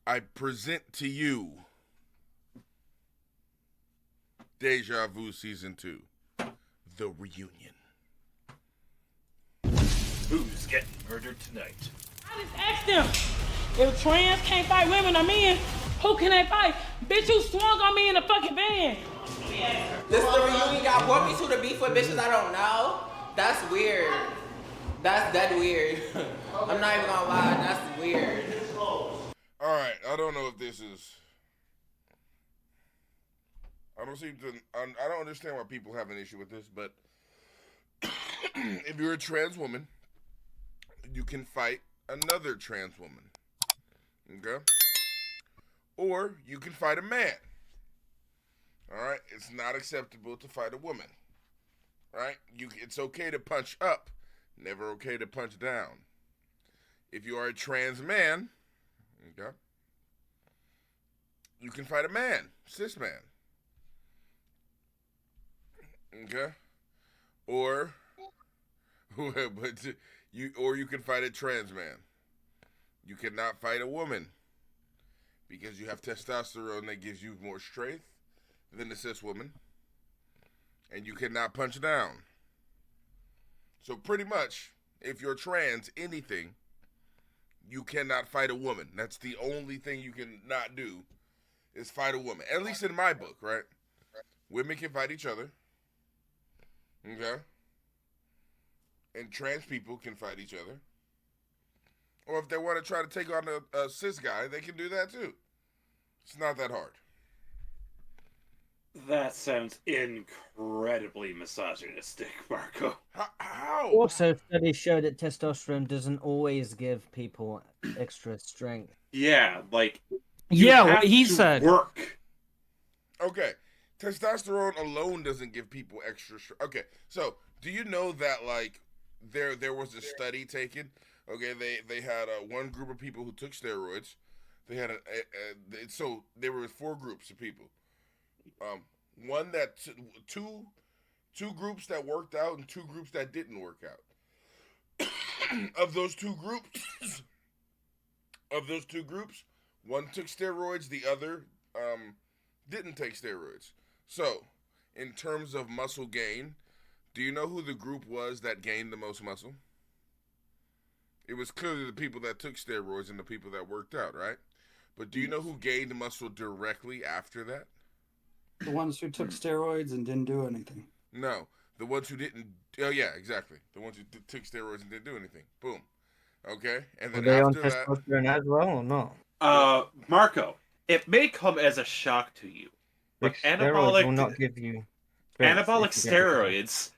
I present to you Deja Vu Season 2, The Reunion. Who's getting murdered tonight? I just asked them, if trans can't fight women or men, who can they fight? Bitch, you swung on me in the fucking van. This is the reunion y'all brought me to the beef with bitches I don't know? That's weird. That's that weird. I'm not even gonna lie, that's weird. Alright, I don't know if this is... I don't understand why people have an issue with this, but if you're a trans woman, you can fight another trans woman. Okay? Or you can fight a man. Alright? It's not acceptable to fight a woman. Right? It's okay to punch up, never okay to punch down. If you are a trans man, okay, you can fight a man, cis man. Okay? Or you can fight a trans man. You cannot fight a woman because you have testosterone that gives you more strength than the cis woman. And you cannot punch down. So pretty much, if you're trans, anything, you cannot fight a woman. That's the only thing you can not do is fight a woman. At least in my book, right? Women can fight each other. Okay? And trans people can fight each other. Or if they want to try to take on a cis guy, they can do that too. It's not that hard. That sounds incredibly misogynistic, Marco. How? Also, studies show that testosterone doesn't always give people extra strength. Yeah, like... Yeah, what he said. Work. Okay. Testosterone alone doesn't give people extra strength. Okay, so do you know that, like, there was a study taken? Okay, they had one group of people who took steroids. They had so there were 4 groups of people. One that two groups that worked out and 2 groups that didn't work out. Of those two groups, one took steroids, the other didn't take steroids. So, in terms of muscle gain, do you know who the group was that gained the most muscle? It was clearly the people that took steroids and the people that worked out, right? But do you know who gained muscle directly after that? The ones who took steroids and didn't do anything. No, the ones who didn't. Oh yeah, exactly. The ones who took steroids and didn't do anything. Boom. Okay, and then Were they on after that, testosterone as well or not? Marco, it may come as a shock to you, but Steroids will not give you strength anabolic if you get it. steroids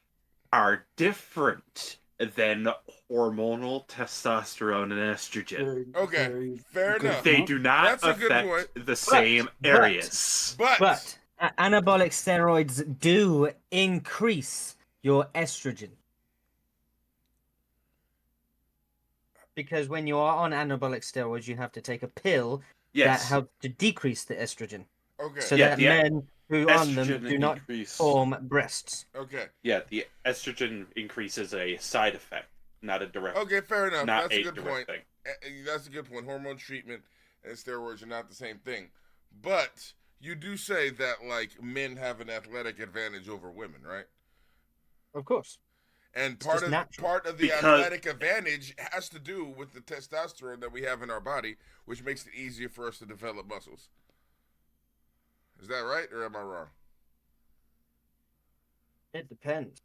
are different than hormonal testosterone and estrogen. okay, fair enough. They do not That's a good point. affect the same areas. But Anabolic steroids do increase your estrogen. Because when you are on anabolic steroids, you have to take a pill that helps to decrease the estrogen. okay, So that men who are on them estrogen do not increase. form breasts. okay, Yeah, the estrogen increase is a side effect, not a direct. okay, fair enough. Not That's a good direct point. thing. That's a good point. Hormone treatment and steroids are not the same thing, but you do say that like men have an athletic advantage over women, right? Of course. And just part natural. of the athletic advantage has to do with the testosterone that we have in our body, which makes it easier for us to develop muscles. Is that right, or am I wrong? It depends.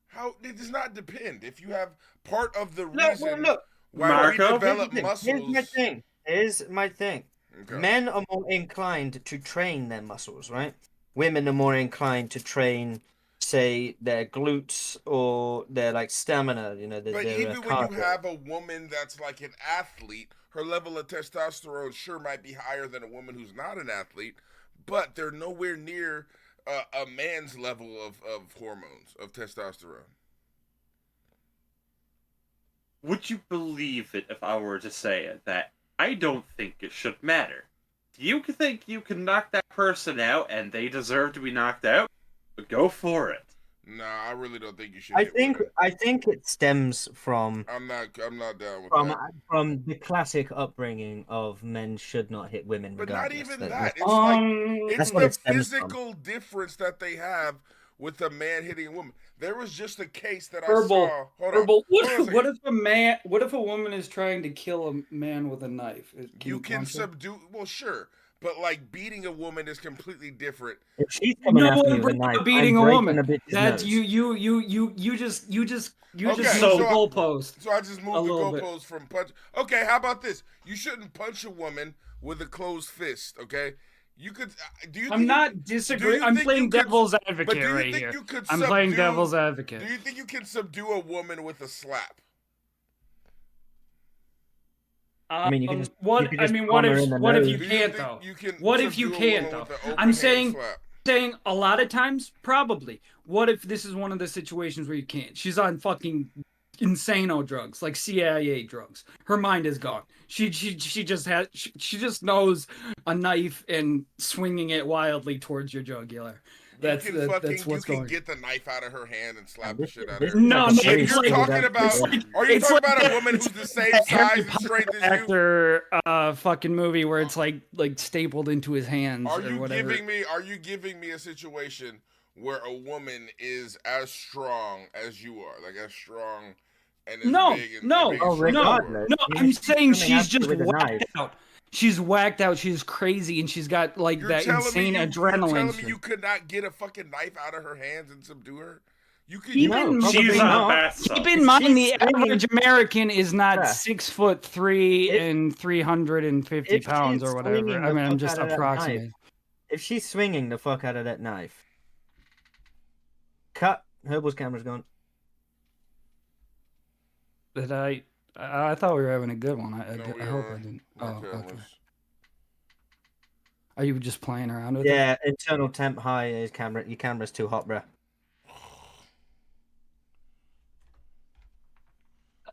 How it does not depend. If you have part of the reason Look. why Marco? we develop Here's muscles. Here's my thing. Okay. Men are more inclined to train their muscles, right? Women are more inclined to train, say, their glutes or their like stamina. You know, But their even when cardio. you have a woman that's like an athlete, her level of testosterone sure might be higher than a woman who's not an athlete, but they're nowhere near a man's level of hormones, of testosterone. Would you believe it if I were to say it, that I don't think it should matter? Do you think you can knock that person out and they deserve to be knocked out? Go for it. Nah, I really don't think you should. I hit think women. I think it stems from I'm not down with from that. from the classic upbringing of men should not hit women But not regardless. even That's that. It's like it's that's what the it stems from. physical difference that they have with a man hitting a woman. There was just a case that I Herbal. saw. Hold on. Herbal. Hold on a second. What if a man? What if a woman is trying to kill a man with a knife? You can punch her? subdue. Well, sure, but like beating a woman is completely different. If she's coming No after me one with a knife, beating I'm a breaking woman. the bitch's That's nose. you just Okay, moved so the I- goalpost. So I just A moved the little bit. goalpost from punch. Okay, how about this? You shouldn't punch a woman with a closed fist. Okay, you could. Do you? I'm think not do you disagreeing. I'm think playing you could- devil's But advocate do you right think here. you could? I'm playing subdue- devil's advocate. Do you think you can subdue a woman with a slap? I mean, you can just what? you can I just mean, palm what her if in the what if nose. you Do you can't think though? you can What if you subdue a can't woman though? with an open I'm hand saying slap? a lot of times probably. What if this is one of the situations where you can't? She's on fucking insano drugs, like CIA drugs. Her mind is gone. She just knows a knife and swinging it wildly towards your jugular. That's you can what's you can going. get the knife out of her hand and slap the This shit is- out this of her. is No, like a no, very If you're it's simple talking that- about, are you it's talking like about a woman who's the same size Harry and strength Potter as you? actor fucking movie where it's like stapled into his hands Are or you whatever. giving me a situation where a woman is as strong as you are, like as strong and as No, big and no, big Oh, and strong as you are? regardless. No, I mean, I'm if she's saying coming she's after you just with a whacked knife, out. She's whacked out. She's crazy, and she's got like You're that telling insane me you're adrenaline. telling me you could not get a fucking knife out of her hands and subdue her? You could. Keep No, in probably She's on not. a bathtub. Keep in If mind, she's the swinging- average American is not Yeah. 6'3" If- and 350 if pounds she's or whatever. swinging I the mean, I'm fuck just out of that approximating. if she's swinging the fuck out of that knife, cut. Herbal's camera's gone. Did I thought we were having a good one. No, we I hope are. I didn't. My Oh, okay. cameras. Are you just playing around with it? Yeah, internal temp high. His camera. Your camera's too hot, bruh.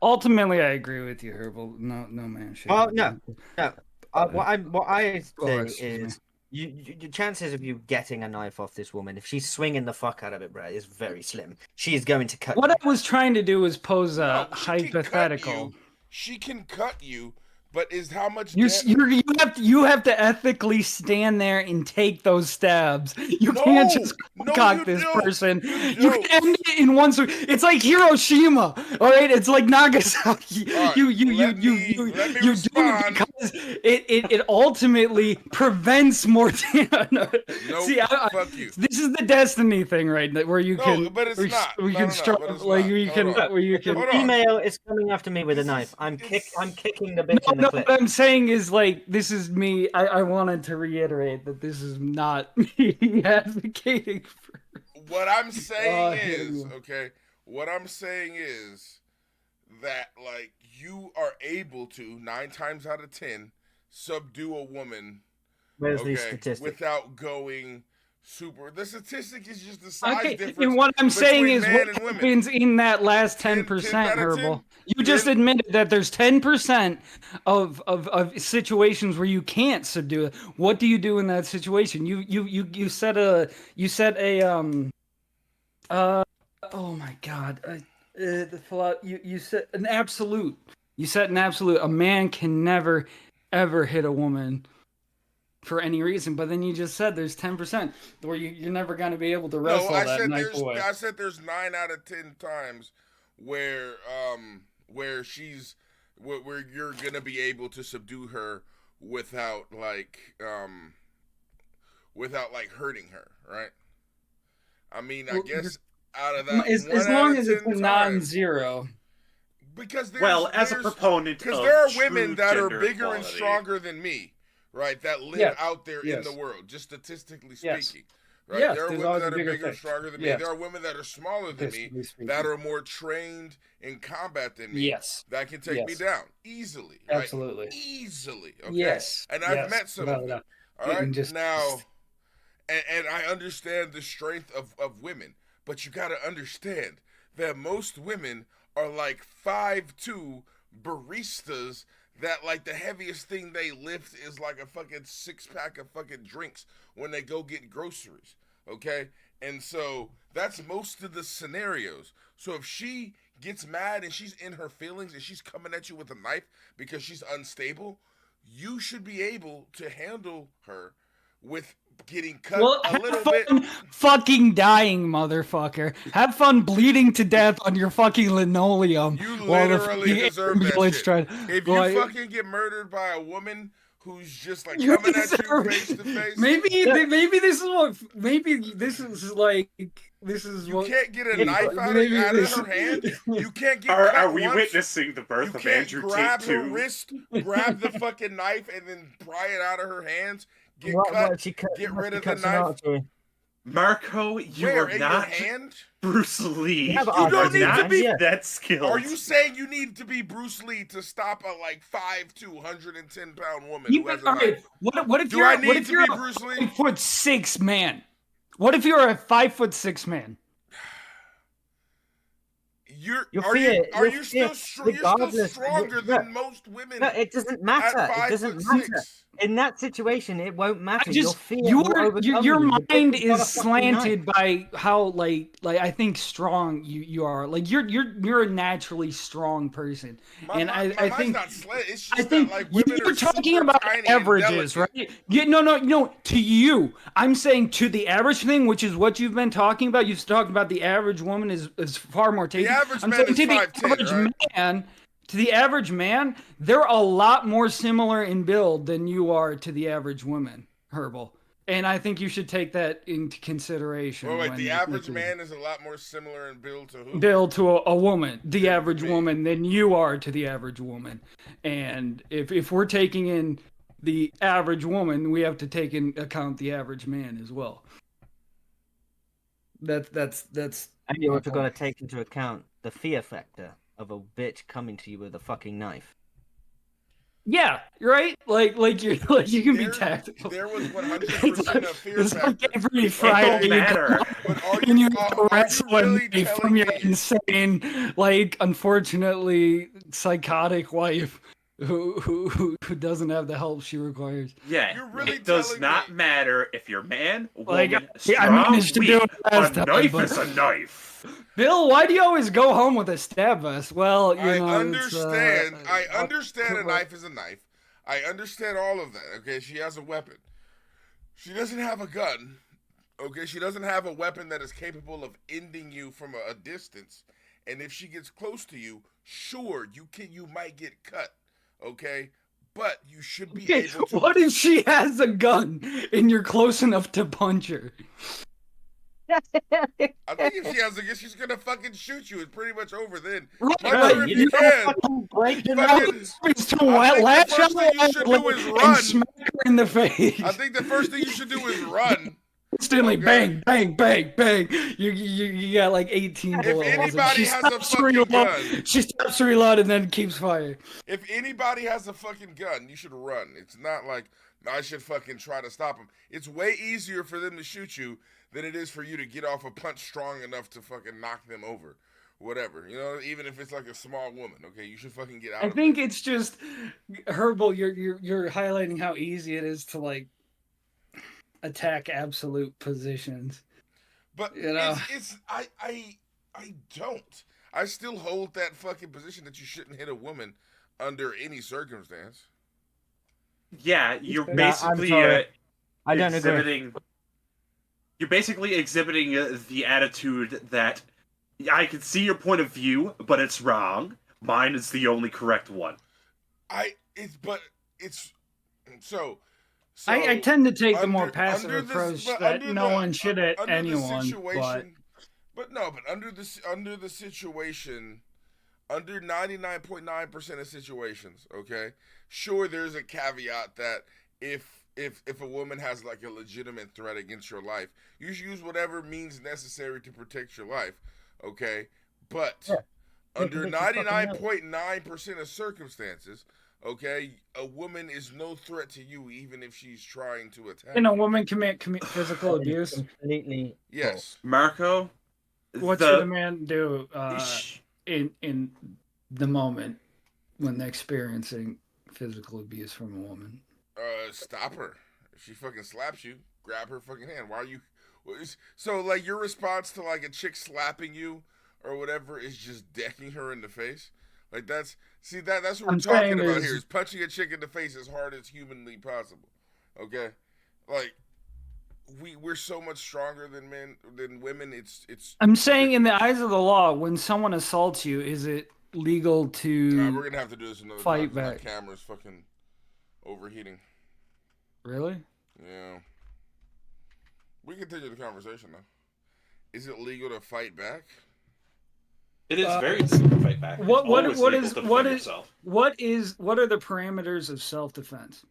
Ultimately, I agree with you, Herbal. No man. Should. Well, no. What I say excuse me. is, the chances of you getting a knife off this woman, if she's swinging the fuck out of it, bruh, is very slim. She is going to cut. What you. I was trying to do was pose a No, she can cut hypothetical. you. She can cut you, but is how much? You damage- you have to ethically stand there and take those stabs. You can't just No, cock you this don't. person. You You don't. can end it in one swing. It's like Hiroshima, all right? It's like Nagasaki. All right, You let me do it respond. because it ultimately prevents more damage. Nope, See, fuck you. This is the destiny thing, right? Where you No, can, but it's where not. we No, can no, struggle, but it's like not. you Hold can, on. where you can. Hold on. Female is coming after me with a knife. I'm kicking the bitch in the No, clip. what I'm saying is like this is me. I wanted to reiterate that this is not me advocating for. What I'm saying here is, we go. okay, what I'm saying is that, like, you are able to, 9 times out of 10, subdue a woman, Where's okay, these statistics? without going super. The statistic is just the size Okay, difference. and what I'm saying between is man what and women. happens in that last 10 10%, out of 10? Herbal. You You're just in- admitted that there's 10% of situations where you can't subdue it. What do you do in that situation? You set a oh my god, you set an absolute. You set an absolute. A man can never ever hit a woman for any reason, but then you just said there's 10% where you're never going to be able to wrestle No, I that said knife away. I said there's 9 out of 10 times where she's where you're gonna be able to subdue her without like hurting her, right? I mean, I Well, guess out of that, as 1 long out of as it's 10 a times, non-zero. because Well, as a proponent because of there are true women that are gender bigger and equality. stronger than me, right? That live Yes, out there in yes. the world, just statistically Yes. speaking. Right? Yes, there are there's women always a that are bigger bigger and thing. stronger than Yes. me. There are women that are smaller than me Statistically speaking. that are more trained in combat than me. Yes. That can take me Yes. down easily. Right? Absolutely. Easily. Okay? Yes. And I've Yes. met some Without of a them. doubt. All right. And just- Now, and I understand the strength of women, but you got to understand that most women are like 5'2" baristas that like the heaviest thing they lift is like a fucking 6-pack of fucking drinks when they go get groceries. Okay? And so that's most of the scenarios. So if she gets mad and she's in her feelings and she's coming at you with a knife because she's unstable, you should be able to handle her with getting cut Well, a have little fun bit. fucking dying, motherfucker. Have fun bleeding to death on your fucking linoleum. You while the literally fucking deserve that ambulance shit. tried- If Like, you fucking get murdered by a woman who's just like you coming at you deserve- face to face, maybe this is what. Maybe this is like. This is you what. can't get a it- knife out maybe of this- her hand. You can't get Are cut we once. witnessing the You birth of can't Andrew grab Tate her 2? wrist, grab the fucking knife, and then pry it out of her hands. Get What cut. if she cut- Get what if rid she of the cuts an knife. artery? Marco, you Where are in not your hand? Bruce Lee. You have You arteries are in your not hand, yeah. that skilled. Are you saying you need to be Bruce Lee to stop a like 5'2", 110-pound woman who has a all right. knife? What if Do you're? I What need if to you're be a Bruce Lee? 5'6" man? What if you're a 5'6" man? Are you Your still fear, you're still regardless- stronger look, than most women No, it doesn't at matter. It 5'6". doesn't matter. In that situation, it won't matter. I Your just fear will overcome your you. The mind bitch has got is a fucking knife. slanted by how like I think strong you are. Like you're a naturally strong person, My and I mind's think not slant. It's just I think that like women you're are talking super about tiny and averages, delicate. right? Yeah, no. To you, I'm saying to the average thing, which is what you've been talking about. You've talked about the average woman is far more tasty. average I'm man saying is to the 5'10", average right? man. To the average man, they're a lot more similar in build than you are to the average woman, Herbal. And I think you should take that into consideration. Wait, when the you're average thinking- man is a lot more similar in build to who? build to a woman, the average me. woman, than you are to the average woman. And if we're taking in the average woman, we have to take into account the average man as well. That's And you my also got to point. take into account the fear factor of a bitch coming to you with a fucking knife. Yeah, right. Like you can be There- tactical. There was 100% It's like, of fear it's like factor. every It Friday don't you matter. But are and you you, have to are you wrestle really away from telling your me? insane, like unfortunately psychotic wife who doesn't have the help she requires. Yeah, You're really it does telling not me- matter if you're man, Like, woman, yeah, I strong, managed to do weak. it last A time, knife but- is a knife. Bill, why do you always go home with a stab vest? Well, you I know, understand. It's, I understand a knife is a knife. I understand all of that. Okay, she has a weapon. She doesn't have a gun. Okay, she doesn't have a weapon that is capable of ending you from a distance. And if she gets close to you, sure, you might get cut. Okay, but you should be Okay, able to. what if she has a gun and you're close enough to punch her? I think if she has a gun, she's gonna fucking shoot you. It's pretty much over then. Right, Punch right, her if you you know can. Fucking break the Fucking- nose. It's to I think the latch first on thing you the should leg do is and run. smack her in the face. I think the first thing you should do is run. Instantly, Okay. bang, bang, bang, bang. You got like 18 If bullets. and anybody she has a stops to fucking reload. gun. She stops to reload and then keeps firing. If anybody has a fucking gun, you should run. It's not like I should fucking try to stop them. It's way easier for them to shoot you than it is for you to get off a punch strong enough to fucking knock them over. Whatever. You know, even if it's like a small woman, okay? You should fucking get out I of think it. it's just Herbal. You're highlighting how easy it is to like attack absolute positions. But you know. I don't. I still hold that fucking position that you shouldn't hit a woman under any circumstance. Yeah, you're I'm basically sorry. I don't agree. exhibiting. You're basically exhibiting the attitude that I can see your point of view, but it's wrong. Mine is the only correct one. So I tend to take the more under- passive under this- approach but that under no the- one should at under the anyone. But situation- But under the situation, under 99.9% of situations, okay, sure, there's a caveat that if a woman has like a legitimate threat against your life, you should use whatever means necessary to protect your life, okay? But Yeah. under Make your fucking note. 99.9% of circumstances, okay, a woman is no threat to you even if she's trying to attack. a woman commit physical That is abuse. completely Yes. Marco, What should a man do in the moment when they're experiencing physical abuse from a woman? Stop her. If she fucking slaps you, grab her fucking hand. So like your response to like a chick slapping you or whatever is just decking her in the face. Like that's what we're talking about here. Is punching a chick in the face as hard as humanly possible. Okay, like we're so much stronger than women. It's. I'm saying in the eyes of the law, when someone assaults you, is it legal to? We're gonna have to do this another fight time. back. My camera's fucking overheating. Really? Yeah. We can continue the conversation though. Is it legal to fight back? It is very legal to fight back. What are the parameters of self-defense?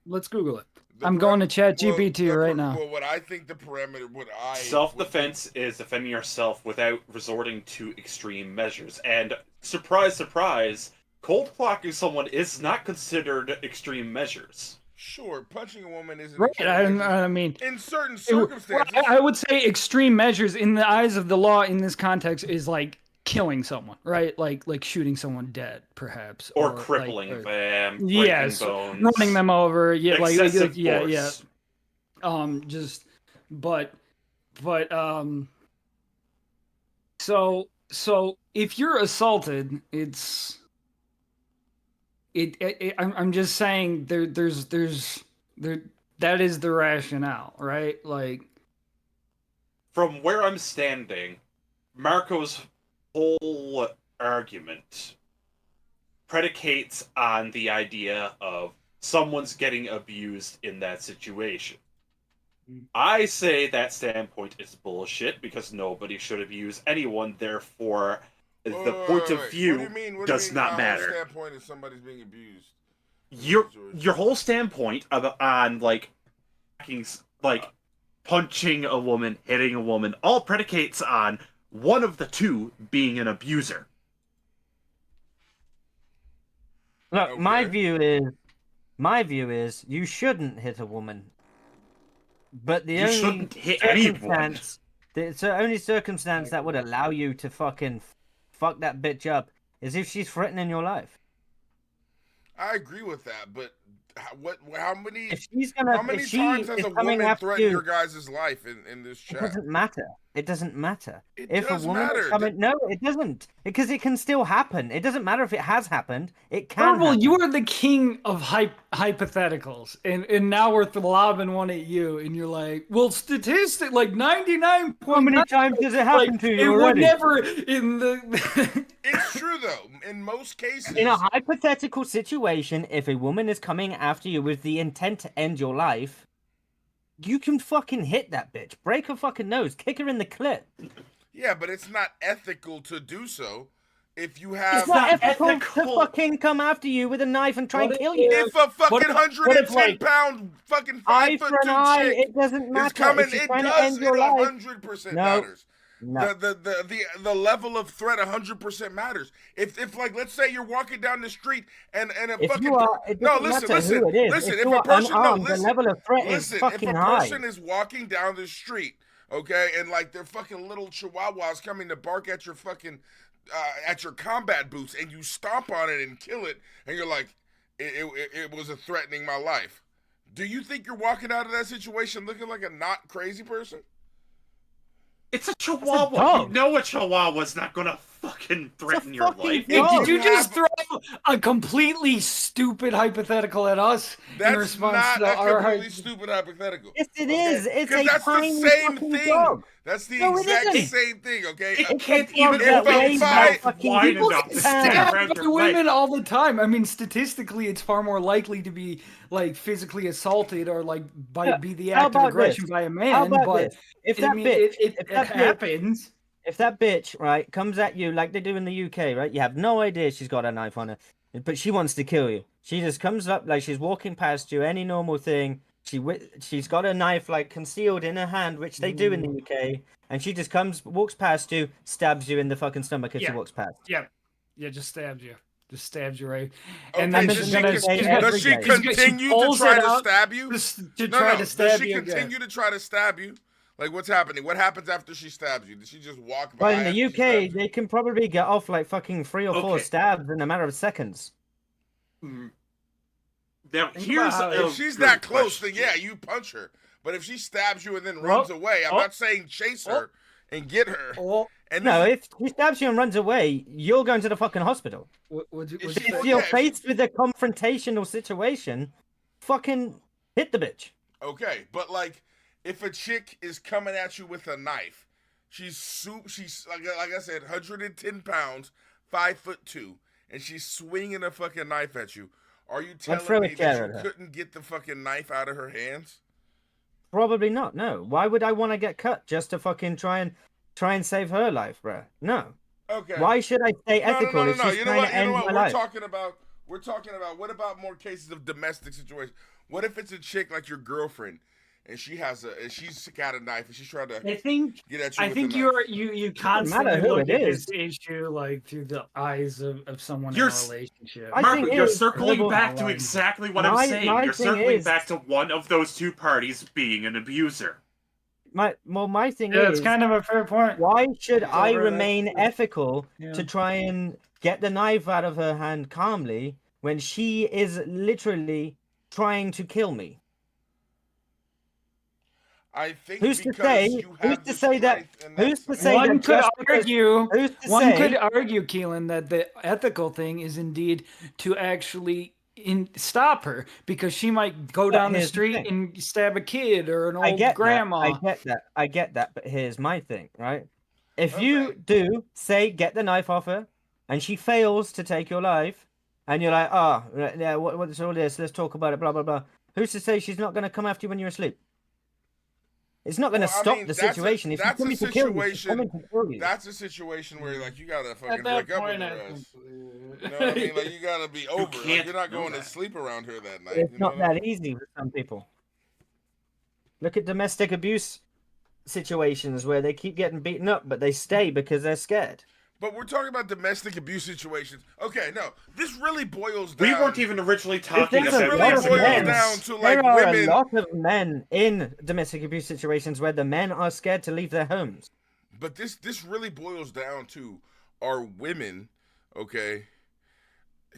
Let's Google it. I'm going to ChatGPT right now. Well, what I think the parameter, self-defense is defending yourself without resorting to extreme measures. And surprise, surprise, cold clocking someone is not considered extreme measures. Sure, punching a woman isn't right. I mean, in certain circumstances, I would say extreme measures in the eyes of the law in this context is like killing someone, right? Like shooting someone dead, perhaps, or crippling them, breaking bones, running them over, excessive force. So if you're assaulted, I'm just saying there's that is the rationale, right? Like, from where I'm standing, Marco's whole argument predicates on the idea of someone's getting abused in that situation. I say that standpoint is bullshit because nobody should abuse anyone, therefore the point of view does not matter. Standpoint is somebody's being abused. Your whole standpoint on like punching a woman, hitting a woman, all predicates on one of the two being an abuser. Look, okay. My view is you shouldn't hit a woman. But the only circumstance that would allow you to fucking fuck that bitch up is if she's threatening your life. I agree with that, but how many times has a woman threatened your guys' life in this chat? It doesn't matter. It doesn't matter. It doesn't. No, it doesn't. Because it can still happen. It doesn't matter if it has happened. It can happen. You are the king of hypotheticals. And now we're lobbing one at you. And you're like, well, statistic, like 99. How many times does it happen to you already? It would never in the... It's true, though. In most cases. In a hypothetical situation, if a woman is coming after you with the intent to end your life, you can fucking hit that bitch. Break her fucking nose. Kick her in the clit. Yeah, but it's not ethical to do so if you have... It's not ethical to fucking come after you with a knife and try and kill you. If a fucking 110-pound fucking 5'2" chick it doesn't matter. is coming, it does. It 100% matters. No. The level of threat 100% matters. If like, let's say you're walking down the street and a fucking listen. If a person the level of threat is fucking high. If a person is walking down the street, okay, and like they're fucking little chihuahuas coming to bark at your fucking at your combat boots, and you stomp on it and kill it, and you're like, it was a threatening my life. Do you think you're walking out of that situation looking like a not crazy person? It's a chihuahua. You know a chihuahua's not gonna fucking threaten your life. Did you just throw a completely stupid hypothetical at us in response to a completely stupid hypothetical? Yes, it is. It's that's the same thing. Dog. That's the exact same thing, okay? It can't even wide enough to stab around your women all the time. I mean, statistically, it's far more likely to be like physically assaulted or like be the act of aggression by a man. But if that bitch, it happens. If that bitch, right, comes at you like they do in the UK, right, you have no idea she's got a knife on her, but she wants to kill you. She just comes up like she's walking past you, any normal thing. She's got a knife like concealed in her hand, which they do in the UK, and she just walks past you, stabs you in the fucking stomach as she walks past. Yeah, just stabs you. Just stabs you right. Okay, and then does she continue to try to stab you? Does she continue to try to stab you? Like, what's happening? What happens after she stabs you? Does she just walk by? Well, in the UK, they can probably get off like fucking 3 or 4 stabs in a matter of seconds. Now, here's if she's that close, then yeah, you punch her. But if she stabs you and then runs away, I'm not saying chase her and get her. And no, if she stabs you and runs away, you're going to the fucking hospital. If you're faced with a confrontational situation, fucking hit the bitch. Okay, but like, if a chick is coming at you with a knife, she's like I said, 110 pounds, 5'2", and she's swinging a fucking knife at you. Are you telling me that you couldn't get the fucking knife out of her hands? Probably not. No. Why would I want to get cut just to fucking try and save her life, bro? No. Okay. Why should I stay ethical? No. You know what? We're life? talking about. What about more cases of domestic situations? What if it's a chick like your girlfriend, and she's got a knife and she's trying to get at you? I think you constantly look at this issue like through the eyes of someone in a relationship. Marco, you're circling back to exactly what I'm saying. You're circling back to one of those two parties being an abuser. My thing is, it's kind of a fair point. Why should I remain ethical to try and get the knife out of her hand calmly when she is literally trying to kill me? I think who's to say that one could argue, Keelan, that the ethical thing is indeed to actually stop her, because she might go down the street and stab a kid or an old grandma. I get that, but here's my thing, right? If you do say get the knife off her and she fails to take your life, and you're like, yeah, what's all this? Let's talk about it, blah blah blah. Who's to say she's not going to come after you when you're asleep? It's not going to stop the situation. That's a situation. That's a situation where like you gotta fucking break up with her ass. You know what I mean? Like you gotta be over. Like, you're not going to sleep around her that night. It's not that easy for some people. Look at domestic abuse situations where they keep getting beaten up, but they stay because they're scared. But we're talking about domestic abuse situations. Okay, no, this really boils down. We weren't even originally talking about really boils down to like there are women. A lot of men in domestic abuse situations where the men are scared to leave their homes. But this really boils down to, are women, okay,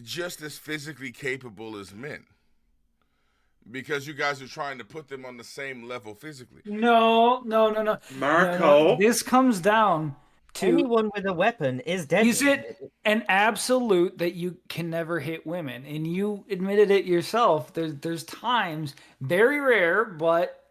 just as physically capable as men? Because you guys are trying to put them on the same level physically. No. Marco. No. This comes down to anyone with a weapon is dead. Is it an absolute that you can never hit women? And you admitted it yourself. There's times, very rare, but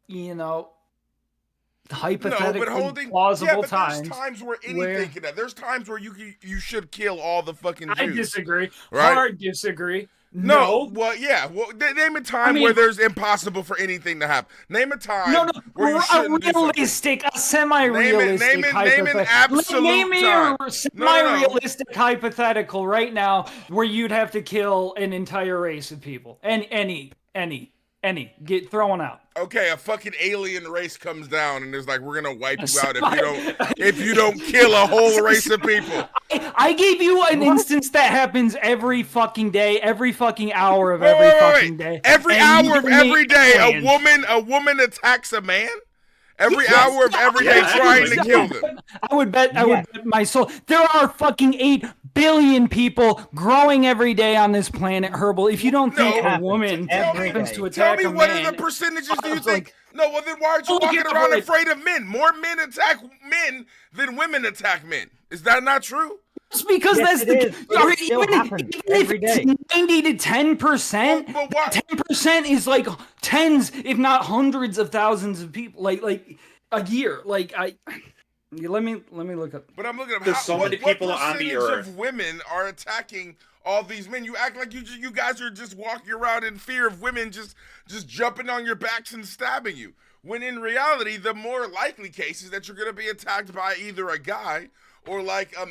hypothetically plausible times. There's times where anything can happen. There's times where you should kill all the fucking Jews. I disagree. Right? Hard disagree. No. Well, yeah. Well, name a time where there's impossible for anything to happen. Name a time where you shouldn't a semi-realistic name an absolute Name me time. a semi-realistic hypothetical right now where you'd have to kill an entire race of people. Any. Get thrown out. Okay, a fucking alien race comes down and is like, we're gonna wipe you out if you don't kill a whole race of people. I gave you an instance that happens every fucking day, every fucking hour of every fucking day. Every hour of every day, a woman attacks a man. Every hour of every day trying to kill them. I would bet my soul. There are fucking 8 billion people growing every day on this planet, Herbal. If you don't think a woman happens to attack a man. Tell me what are the percentages do you think? No, well then why aren't you walking around afraid of men? More men attack men than women attack men. Is that not true? It's because that's even if it's 90 to 10%, 10% is like tens, if not hundreds of thousands of people, like a year. Let me look up. But I'm looking up. There's so many people on the earth. Of women are attacking all these men. You act like you guys are just walking around in fear of women just jumping on your backs and stabbing you. When in reality, the more likely case is that you're going to be attacked by either a guy or like a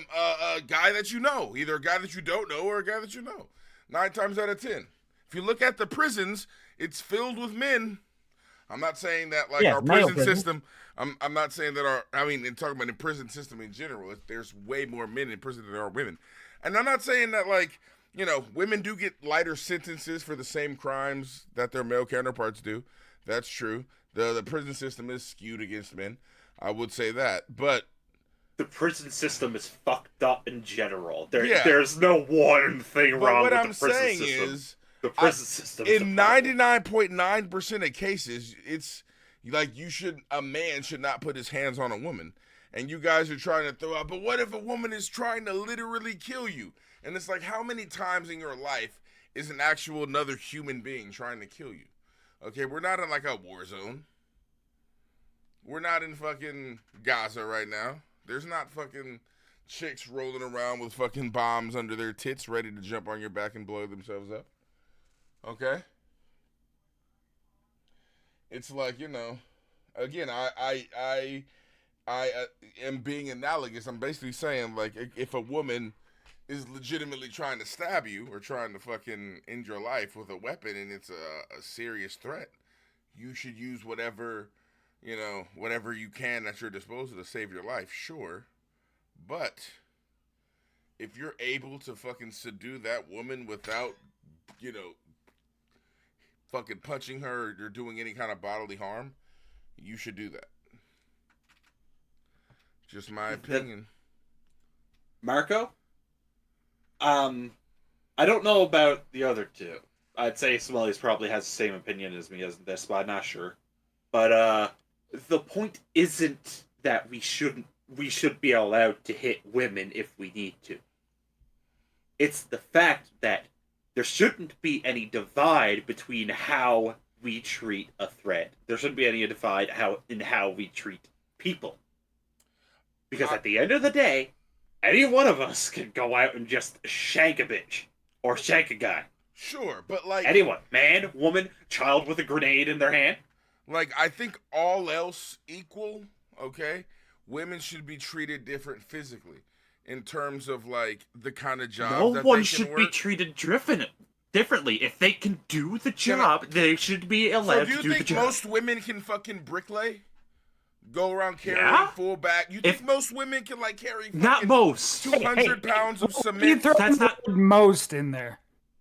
guy that you know, either a guy that you don't know or a guy that you know. 9 times out of 10. If you look at the prisons, it's filled with men. I'm not saying that like our prison system. I'm not saying that in talking about the prison system in general, there's way more men in prison than there are women. And I'm not saying that like, women do get lighter sentences for the same crimes that their male counterparts do. That's true. The prison system is skewed against men. I would say that. But the prison system is fucked up in general. There's no one thing wrong with the prison system. What I'm saying is, the prison system in 99.9% of cases, Like, a man should not put his hands on a woman. And you guys are trying to throw out, but what if a woman is trying to literally kill you? And it's like, how many times in your life is an actual another human being trying to kill you? Okay, we're not in like a war zone. We're not in fucking Gaza right now. There's not fucking chicks rolling around with fucking bombs under their tits ready to jump on your back and blow themselves up. Okay? It's like, you know, again, I am being analogous. I'm basically saying, like, if a woman is legitimately trying to stab you or trying to fucking end your life with a weapon and it's a serious threat, you should use whatever you can at your disposal to save your life, sure. But if you're able to fucking subdue that woman without, you know, fucking punching her or doing any kind of bodily harm, you should do that. Just my opinion. Marco? I don't know about the other two. I'd say Smelly's probably has the same opinion as me as this, but I'm not sure. But the point isn't that we should be allowed to hit women if we need to. It's the fact that there shouldn't be any divide between how we treat a threat. There shouldn't be any divide in how we treat people. Because at the end of the day, any one of us can go out and just shank a bitch. Or shank a guy. Sure, but like... anyone. Man, woman, child with a grenade in their hand. Like, I think all else equal, okay? Women should be treated different physically. In terms of, like, the kind of job no that one they should can be work. treated differently. If they can do the job, they should be allowed to do the job. So do you think most women can fucking bricklay? Go around carrying full back? You think most women can, like, carry not most 200 pounds of You cement? throw That's not most in there.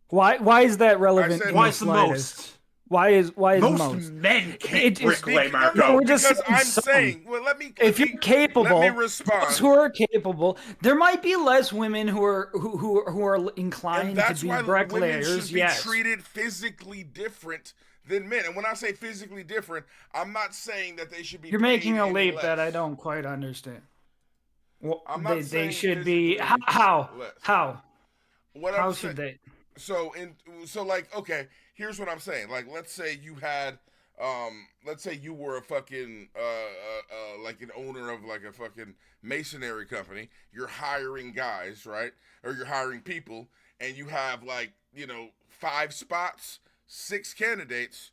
Why is that relevant? said in why the is the slightest? most. Why is Most most? men can't It is- bricklay, Marco. No, we're just because saying I'm some. saying, well, If you're capable, let me respond. those who are capable, there might be less women who are inclined And to that's be why women bricklayers. should be Yes. treated physically different than men. And when I say physically different, I'm not saying that they should be. You're making paid a any leap less. that I don't quite understand. Well, I'm not they saying should be physically how less. how What how I'm should saying, they? so like, okay, here's what I'm saying. Like, let's say you had, let's say you were a fucking, like an owner of like a fucking masonry company. You're hiring guys, right? Or you're hiring people, and you have like, you know, 5 spots, 6 candidates,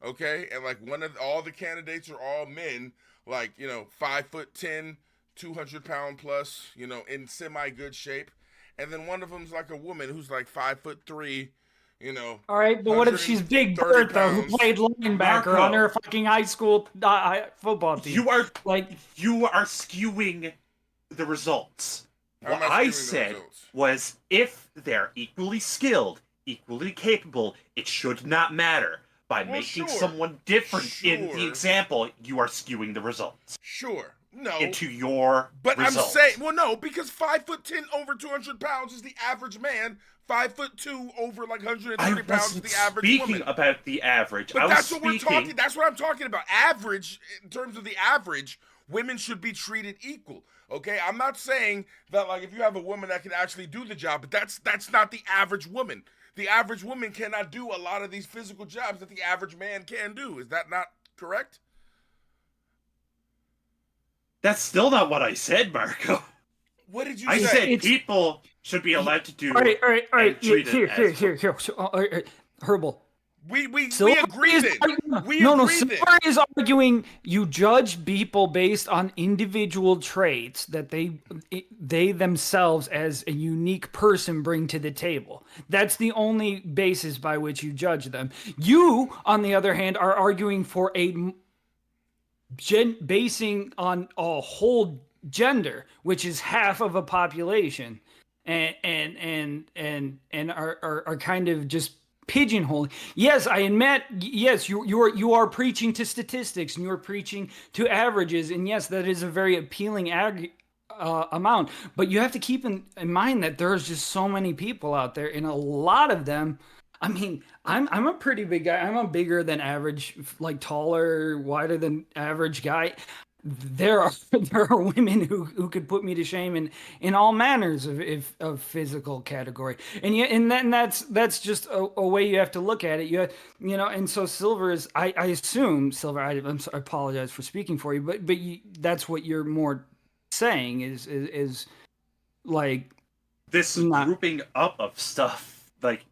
okay? And like all the candidates are all men, like, you know, 5'10", 200-pound plus, you know, in semi good shape. And then one of them's like a woman who's like 5'3", you know. All right, but what if she's Big 130 Bertha, who pounds. played linebacker Marco. on her fucking high school football team? You are like skewing the results. How What am I skewing I the said results? was if they're equally skilled, equally capable, it should not matter. By Well, making sure. someone different in the Sure. example, you are skewing the results Sure. No. into your But results. I'm saying, well, no, because 5'10" over 200 pounds is the average man. 5'2" over like 130 I pounds is wasn't the average speaking woman. about the average. But I was that's what we're speaking. talking. That's what I'm talking about. Average, in terms of the average, women should be treated equal. Okay, I'm not saying that like if you have a woman that can actually do the job, but that's not the average woman. The average woman cannot do a lot of these physical jobs that the average man can do. Is that not correct? That's still not what I said, Marco. What did you I say? said people should be allowed to do. all right, and treat it here. as- So, all right, Herbal. We Silver agree is then. arguing- We no, agree then. Silver is arguing you judge people based on individual traits that they themselves as a unique person bring to the table. That's the only basis by which you judge them. You, on the other hand, are arguing for basing on a whole gender, which is half of a population, and are kind of just pigeonholing. Yes, I admit. Yes, you are preaching to statistics and you are preaching to averages, and yes, that is a very appealing amount. But you have to keep in mind that there's just so many people out there, and a lot of them, I mean, I'm a pretty big guy. I'm a bigger than average, like taller, wider than average guy. There are there are women who could put me to shame in all manners of physical category, and yet and that's just a way you have to look at it. You know, and so Silver is I assume Silver. I apologize for speaking for you, but that's what you're more saying is like this grouping up of stuff. Like,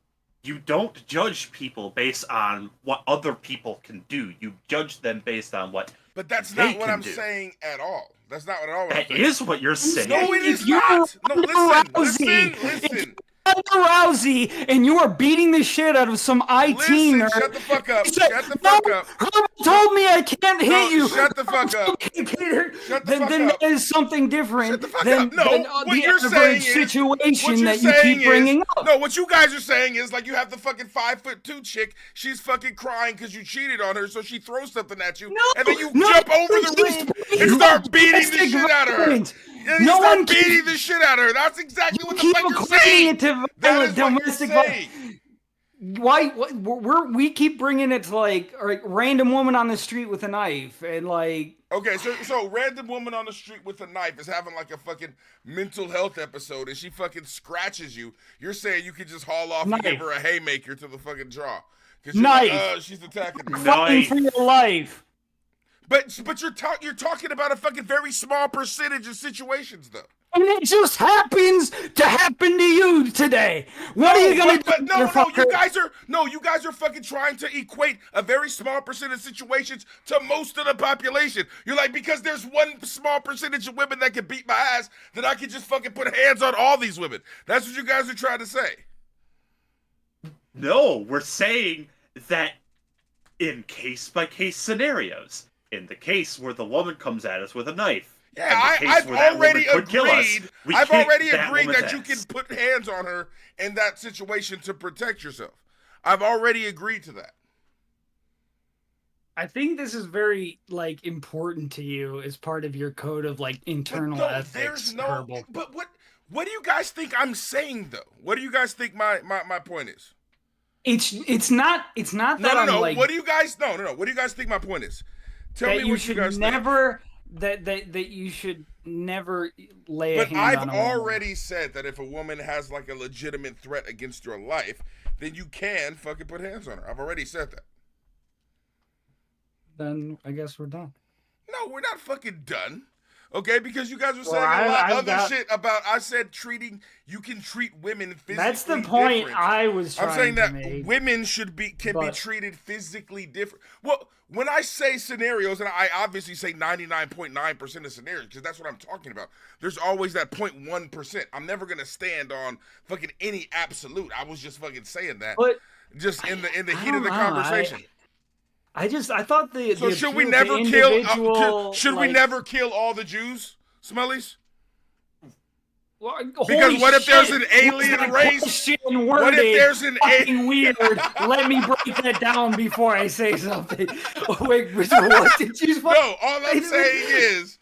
you don't judge people based on what other people can do. You judge them based on what. But that's not what I'm saying at all. That's not at all what I'm saying. That is what you're saying. No, it is not. No, listen. Rousey, and you are beating the shit out of some IT nerd. Shut the fuck up. Shut the fuck up. Herb told me I can't hit you. Shut the fuck up. Peter, Shut the fuck then up. that is something different than what the you're saying average is, situation that you keep bringing up. No, what you guys are saying is like you have the fucking 5'2" chick. She's fucking crying because you cheated on her, so she throws something at you, and then you jump over the room and start beating the shit out of her. And no one beating the shit out of her. That's exactly what the fuck you're saying. That is domestic violence. Why we keep bringing it to like random woman on the street with a knife and like. Okay, so random woman on the street with a knife is having like a fucking mental health episode, and she fucking scratches you. You're saying you could just haul off and give her a haymaker to the fucking jaw. Knife. She's attacking me. Fighting for your life. But you're talking about a fucking very small percentage of situations, though. And it just happens to happen to you today. What are you gonna do? You guys are fucking trying to equate a very small percentage of situations to most of the population. You're like, because there's one small percentage of women that can beat my ass, that I can just fucking put hands on all these women. That's what you guys are trying to say. No, we're saying that in case-by-case scenarios. In the case where the woman comes at us with a knife. Yeah, I've already agreed. I've already agreed that you can put hands on her in that situation to protect yourself. I've already agreed to that. I think this is very like important to you as part of your code of like internal ethics. But what do you guys think I'm saying though? What do you guys think my point is? It's not that no. Like, what do you guys What do you guys think my point is? Tell me what you guys think. That you should never lay a hand on a woman. But I've already said that if a woman has like a legitimate threat against your life, then you can fucking put hands on her. I've already said that. Then I guess we're done. No, we're not fucking done. Okay, because you guys are saying a lot of other shit about. I said you can treat women physically. That's the point different. I was trying I'm saying to that make. Women can be treated physically different. Well, when I say scenarios, and I obviously say 99.9% of scenarios, because that's what I'm talking about. There's always that 0.1%. I'm never gonna stand on fucking any absolute. I was just fucking saying that, but just in the heat of the conversation. I thought the so should we never kill? Should we never kill all the Jews, Smellies? Well, because what if there's an alien race? What if there's an alien? Weird. Let me break that down before I say something. Oh, wait, what did you? No, all I'm saying is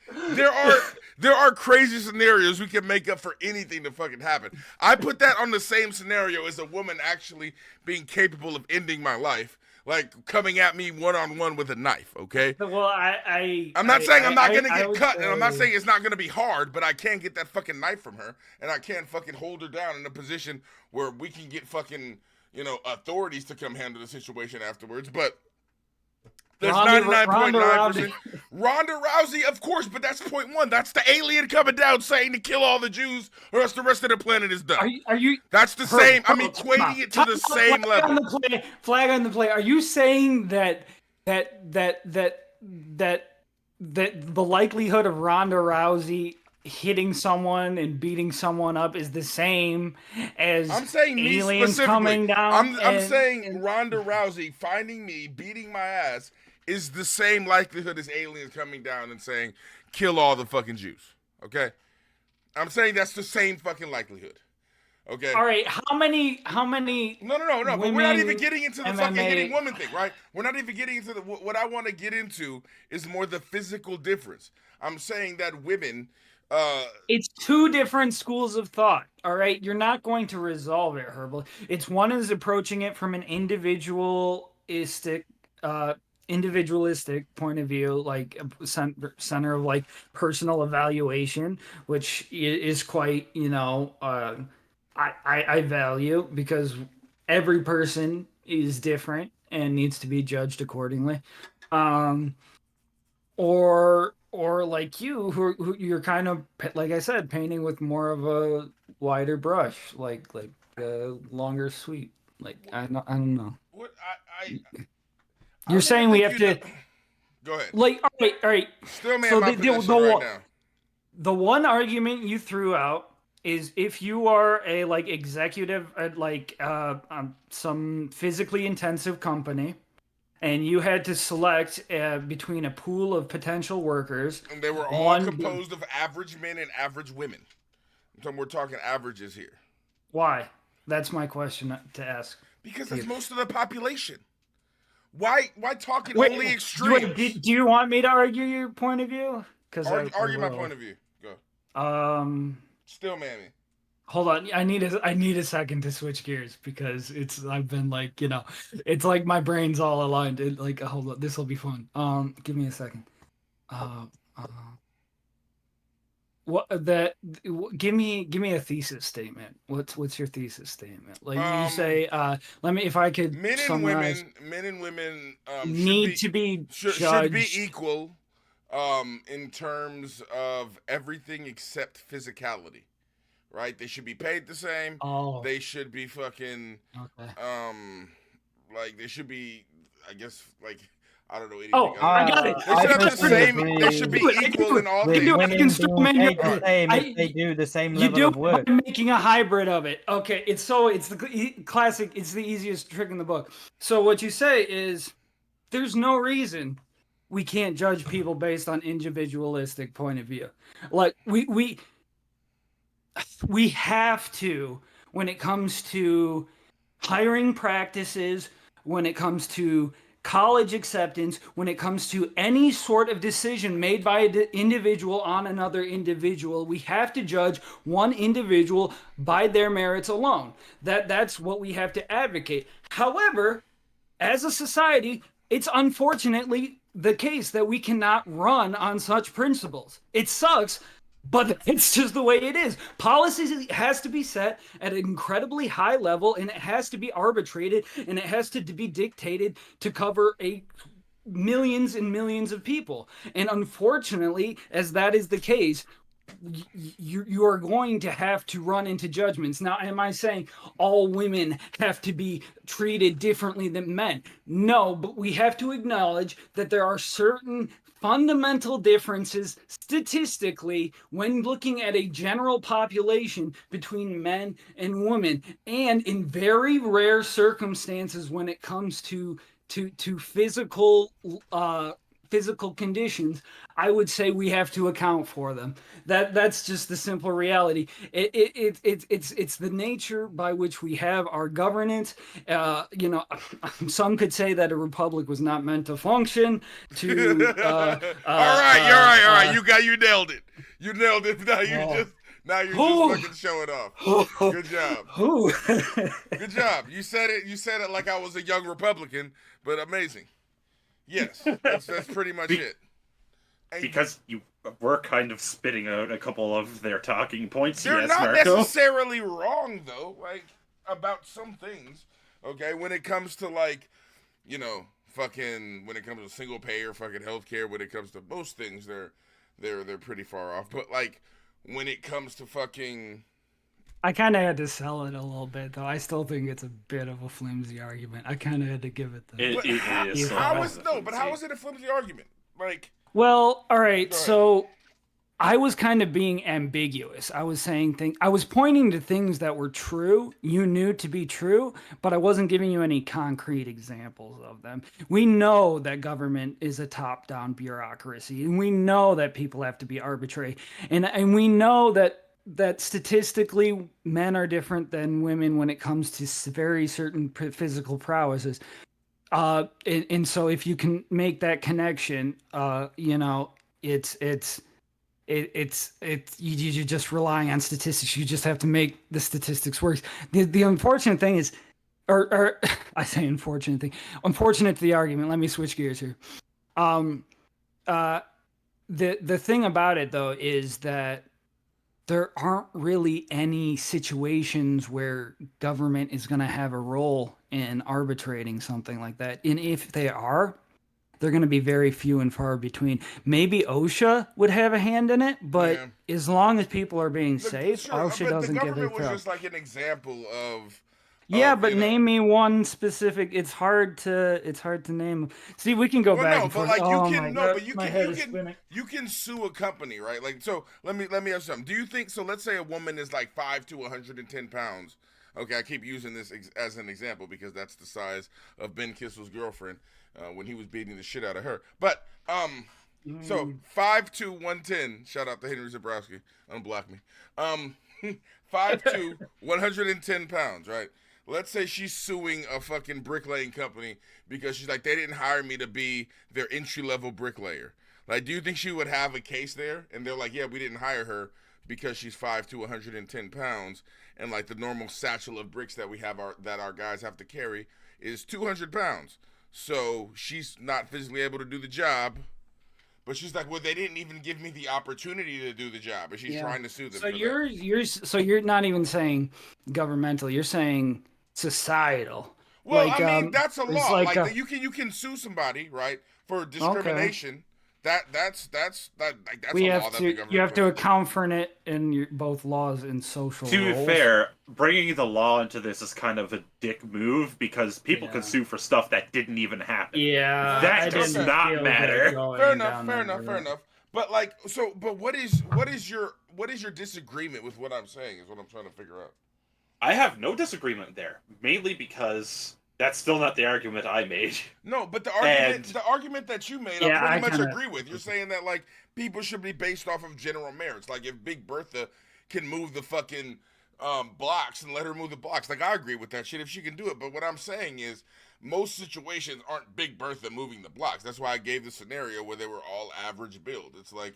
there are crazy scenarios we can make up for anything to fucking happen. I put that on the same scenario as a woman actually being capable of ending my life. Like coming at me one-on-one with a knife, okay? Well, I'm not saying I'm not gonna get cut, and I'm not saying it's not gonna be hard, but I can get that fucking knife from her, and I can fucking hold her down in a position where we can get fucking, authorities to come handle the situation afterwards, but there's 99.9%. Ronda Rousey, of course, but that's 0.1. That's the alien coming down saying to kill all the Jews, or else the rest of the planet is done. Are you? That's the same. I'm equating it to the same level. Flag on the play. Are you saying that the likelihood of Ronda Rousey hitting someone and beating someone up is the same as I'm saying aliens coming down? I'm saying Ronda Rousey finding me, beating my ass, is the same likelihood as aliens coming down and saying, kill all the fucking Jews. Okay? I'm saying that's the same fucking likelihood. Okay? All right, how many No, but we're not even getting into the fucking hitting woman thing, right? We're not even getting into what I want to get into is more the physical difference. I'm saying that women It's two different schools of thought. All right, you're not going to resolve it, Herbal. It's one is approaching it from an individualistic point of view, like a center of like personal evaluation, which is quite, I value, because every person is different and needs to be judged accordingly. Or like you, who you're kind of, like I said, painting with more of a wider brush, like longer sweep. Like I don't know. What I You're saying we have to. Go ahead. Like, all right. Still man my position right now. The one argument you threw out is if you are a like executive at like some physically intensive company, and you had to select between a pool of potential workers, and they were all composed of average men and average women. So we're talking averages here. Why? That's my question to ask. Because that's most of the population. Why talking only extremes? Do you want me to argue your point of view? Because argue my point of view. Go. Still mammy. Hold on, I need a second to switch gears, because I've been like, it's like my brain's all aligned. Hold on, this will be fun. Give me a second. Give me a thesis statement. What's your thesis statement? Like you say, let me, if I could summarize. Men and women should be equal in terms of everything except physicality. Right? They should be paid the same. Oh. They should be fucking okay. Like they should be, I guess, like, I don't know anything. I got it. They should have the same. They should be equal in all things. They do the same level of work. By making a hybrid of it. Okay, it's the classic. It's the easiest trick in the book. So what you say is, there's no reason we can't judge people based on individualistic point of view. Like we have to, when it comes to hiring practices, when it comes to college acceptance, when it comes to any sort of decision made by an individual on another individual, we have to judge one individual by their merits alone. That's what we have to advocate. However, as a society, it's unfortunately the case that we cannot run on such principles. It sucks, but it's just the way it is. Policy has to be set at an incredibly high level, and it has to be arbitrated, and it has to be dictated to cover millions and millions of people. And unfortunately, as that is the case, you are going to have to run into judgments. Now, am I saying all women have to be treated differently than men? No, but we have to acknowledge that there are certain fundamental differences statistically when looking at a general population between men and women, and in very rare circumstances when it comes to physical conditions, I would say we have to account for them. That's just the simple reality. It's the nature by which we have our governance. Some could say that a republic was not meant to function. All right. You nailed it. You nailed it. Now you're just fucking showing off. Good job. Good job. You said it like I was a young Republican, but amazing. Yes, that's pretty much it. Because you were kind of spitting out a couple of their talking points. They're not necessarily wrong, though, like, about some things, okay? When it comes to, like, when it comes to single payer fucking healthcare, when it comes to most things, they're pretty far off. But, like, when it comes to fucking... I kind of had to sell it a little bit, though. I still think it's a bit of a flimsy argument. I kind of had to give it the... How is it a flimsy argument? Like... Well, all right, so I was kind of being ambiguous. I was saying I was pointing to things that were true, you knew to be true, but I wasn't giving you any concrete examples of them. We know that government is a top-down bureaucracy, and we know that people have to be arbitrary, and we know that statistically men are different than women when it comes to very certain physical prowesses. And so if you can make that connection, it's you're just relying on statistics. You just have to make the statistics work. The unfortunate thing is, or I say unfortunate thing, unfortunate to the argument. Let me switch gears here. The thing about it though is that there aren't really any situations where government is going to have a role in arbitrating something like that. And if they are, they're going to be very few and far between. Maybe OSHA would have a hand in it, but as long as people are being safe, OSHA doesn't give a fuck. The government was just like an example of. Yeah, but name me one specific. It's hard to name. See, we can go back and forth. But like oh, you can sue a company, right? Like, so let me ask something. Do you think so? Let's say a woman is like 5 to 110 pounds. Okay, I keep using this as an example because that's the size of Ben Kissel's girlfriend when he was beating the shit out of her. But so 5 to 110. Shout out to Henry Zabrowski. Unblock me. 5 to 110 pounds, right? Let's say she's suing a fucking bricklaying company because she's like, they didn't hire me to be their entry-level bricklayer. Like, do you think she would have a case there? And they're like, yeah, we didn't hire her because she's 5 to 110 pounds. And, like, the normal satchel of bricks that we have that our guys have to carry is 200 pounds. So she's not physically able to do the job. But she's like, well, they didn't even give me the opportunity to do the job. And she's trying to sue them. So you're not even saying governmental. You're saying societal. Well, like, I mean, that's a law. Like you can sue somebody, right, for discrimination. Okay. That's a law that the government. You have to account for it in both laws and social. To roles. be fair, bringing the law into this is kind of a dick move because people can sue for stuff that didn't even happen. Yeah, that does not matter. Fair enough. But like, but what is your disagreement with what I'm saying? Is what I'm trying to figure out. I have no disagreement there, mainly because that's still not the argument I made. No, but the argument that you made, I pretty much agree with. You're saying that like people should be based off of general merits. Like if Big Bertha can move the fucking blocks and let her move the blocks, like I agree with that shit if she can do it. But what I'm saying is most situations aren't Big Bertha moving the blocks. That's why I gave the scenario where they were all average build. It's like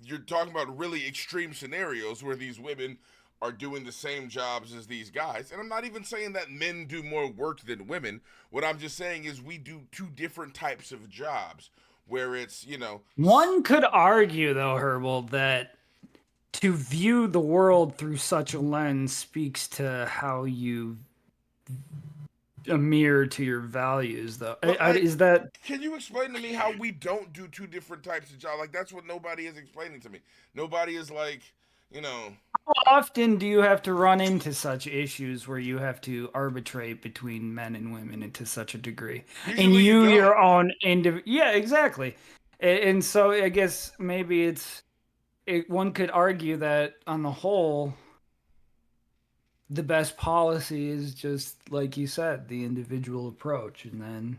you're talking about really extreme scenarios where these women are doing the same jobs as these guys. And I'm not even saying that men do more work than women. What I'm just saying is we do two different types of jobs where it's, One could argue, though, Herbal, that to view the world through such a lens speaks to how you a mirror to your values, though. Is that? Can you explain to me how we don't do two different types of jobs? Like, that's what nobody is explaining to me. Nobody is like, How often do you have to run into such issues where you have to arbitrate between men and women to such a degree? Usually and you your own yeah, exactly. And so I guess maybe one could argue that on the whole, the best policy is just like you said, the individual approach, and then,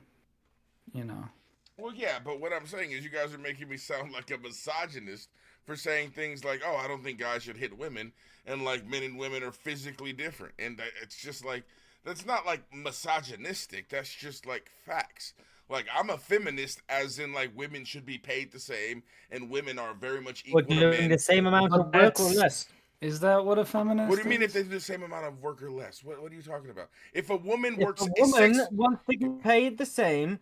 Well, yeah, but what I'm saying is you guys are making me sound like a misogynist for saying things like, oh, I don't think guys should hit women, and like men and women are physically different. And it's just like, that's not like misogynistic. That's just like facts. Like, I'm a feminist, as in like women should be paid the same, and women are very much equal to men. Doing the same amount of work or less. Is that what a feminist What do you mean if they do the same amount of work or less? What are you talking about? If a woman works... If a woman wants to get paid the same,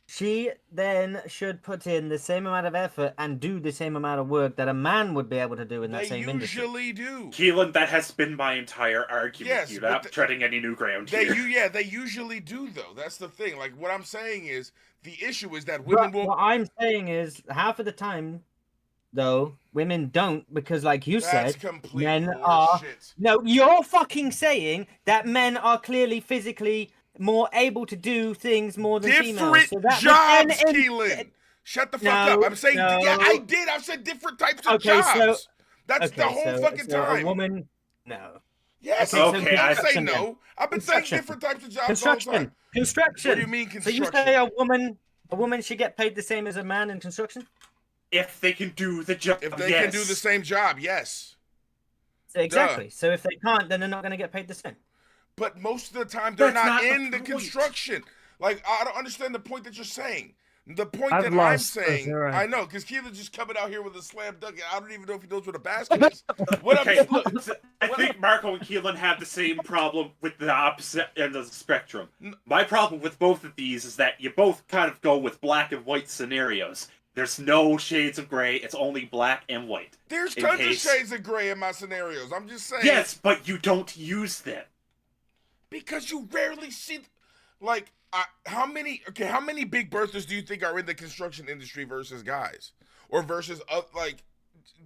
she then should put in the same amount of effort and do the same amount of work that a man would be able to do in that same industry. They usually do. Keelan, that has been my entire argument. Yes, You're not treading any new ground here. They usually do, though. That's the thing. Like, what I'm saying is, the issue is that women will... What I'm saying is, half of the time, though, women don't, because like you said, men are... No, you're fucking saying that men are clearly physically... more able to do things more than females. Different jobs, Keelan. Shut the fuck up. I'm saying, yeah, I did. I've said different types of jobs. That's the whole fucking time. A woman, no. Yes, okay, I say no. I've been saying different types of jobs all the time. Construction. What do you mean construction? So you say a woman should get paid the same as a man in construction? If they can do the job, If they can do the same job, yes. Exactly. Duh. So if they can't, then they're not going to get paid the same. But most of the time, they're not in the construction. Like, I don't understand the point that you're saying. The point I've that I'm lost saying, Sarah. I know, because Keelan's just coming out here with a slam dunk, and I don't even know if he knows what a basket is. What Okay, I'm look, I think Marco and Keelan have the same problem with the opposite end of the spectrum. My problem with both of these is that you both kind of go with black and white scenarios. There's no shades of gray. It's only black and white. there's In tons case- of shades of gray in my scenarios. I'm just saying. Yes, but you don't use them. Because you rarely see, like, how many big birthers do you think are in the construction industry versus guys, or versus like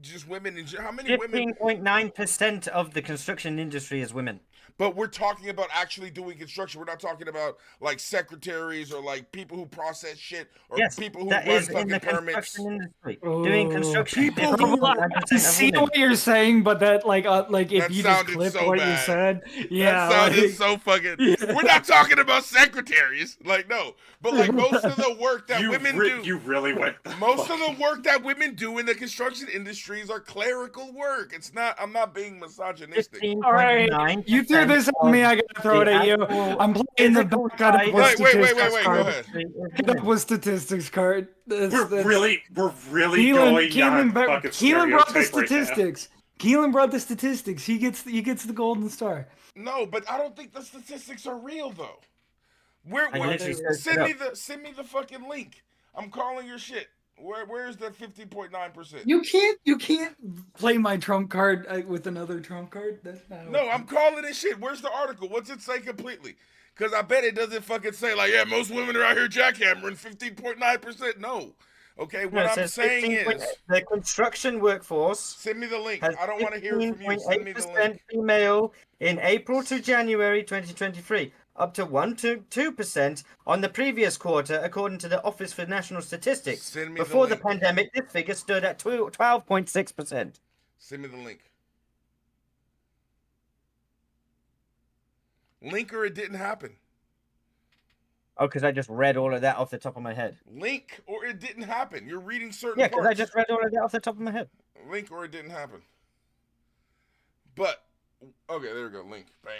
just women? How many women? 15.9% of the construction industry is women. But we're talking about actually doing construction. We're not talking about like secretaries or like people who process shit or Yes, people who that run is in fucking the permits. construction industry. Doing Ooh. construction. People who- 15.9% I of see women. what you're saying, but that like if That you just sounded clipped so what you bad. said, yeah, That sounded like, so fucking. Yeah. We're not talking about secretaries, like no, but like most of the work that women do. You really went. Most of the work that women do in the construction industries are clerical work. It's not. I'm not being misogynistic. 15.9%. all right, you threw this at me, I gotta throw it at you. I'm playing the physical back out side- with Wait, go statistics card. ahead. Get up with statistics card. We're really Keelan, going on fucking Keelan brought the stereotype right now. statistics. Keelan brought the statistics. He gets the golden star. No, but I don't think the statistics are real though. I literally said Send me the fucking link. I'm calling your shit. Where's that 15.9%? You can't play my trump card with another trump card. That's not. No, I'm calling this shit. Where's the article? What's it say completely? Because I bet it doesn't fucking say like, yeah, most women are out here jackhammering 15.9%. No. Okay, what I'm saying is, the construction workforce send me the link. has I don't want to hear it from you. Send me the 15.8% link. female in April to January 2023, up to 1 to 2% on the previous quarter, according to the Office for National Statistics. Send me Before the the link. pandemic, this figure stood at 12.6%. Send me the link. Link or it didn't happen. Oh, because I just read all of that off the top of my head. Link or it didn't happen. You're reading certain Yeah, because parts. I just read all of that off the top of my head. Link or it didn't happen. But okay, there we go. Link. Bam.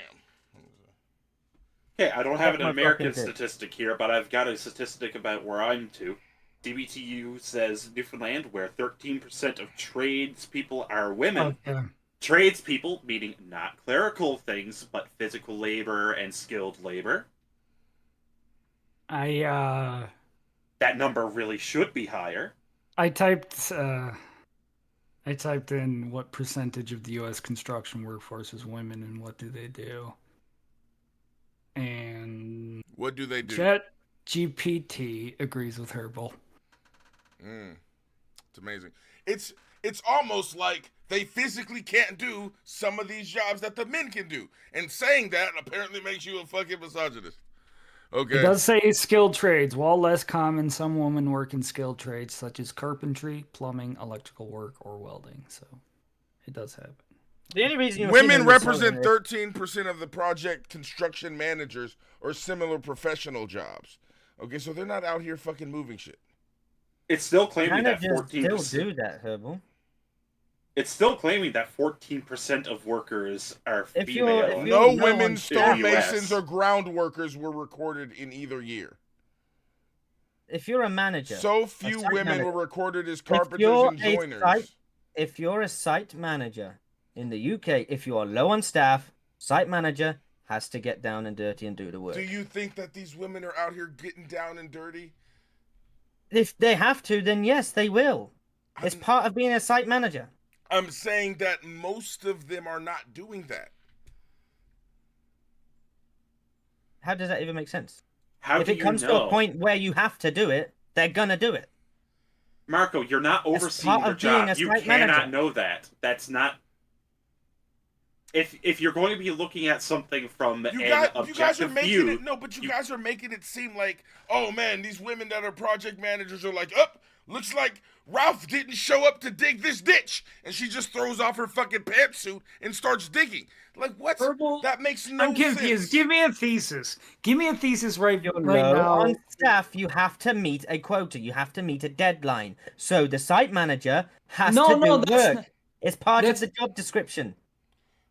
Okay, I don't have an That's my American fucking tip. statistic here, but I've got a statistic about where I'm to. CBTU says Newfoundland, where 13% of tradespeople are women. Okay. Tradespeople, meaning not clerical things, but physical labor and skilled labor. I That number really should be higher. typed in what percentage of the U.S. construction workforce is women and what do they do, and What do they do? Chat GPT agrees with Herbal. It's amazing. It's almost like they physically can't do some of these jobs that the men can do. And saying that apparently makes you a fucking misogynist. Okay. It does say skilled trades. While less common, some women work in skilled trades such as carpentry, plumbing, electrical work, or welding. So it does happen. The only reason you're Women feeling represent misogynist- 13% of the project construction managers or similar professional jobs. Okay, so they're not out here fucking moving shit. It's still claiming that Managers 14%. still do that, Herbal. It's still claiming that 14% of workers are If female. you're- if No no women one- stonemasons US. or ground workers were recorded in either year. If you're a manager, So few site women manager. were recorded as If carpenters you're and a joiners. if you're a site manager in the UK, if you are low on staff, site manager has to get down and dirty and do the work. Do you think that these women are out here getting down and dirty? If they have to, then yes, they will. It's I'm- part of being a site manager. I'm saying that most of them are not doing that. How does that even make sense? How If do it you comes to know? a point where you have to do it, they're gonna do it. Marco, you're not That's overseeing part their of being job. a You site cannot manager. know that. That's not. If you're going to be looking at something from You an guys are objective making view, it no, but you guys are making it seem like, oh man, these women that are project managers are like, oh, looks like Ralph didn't show up to dig this ditch, and she just throws off her fucking pantsuit and starts digging. Like what? Herbal, That makes no I'm confused. sense. Give me a thesis. Give me a thesis right You're right low now. on staff, you have to meet a quota. You have to meet a deadline. So the site manager has No, to no, do that's work. not- It's part of that's- the job description.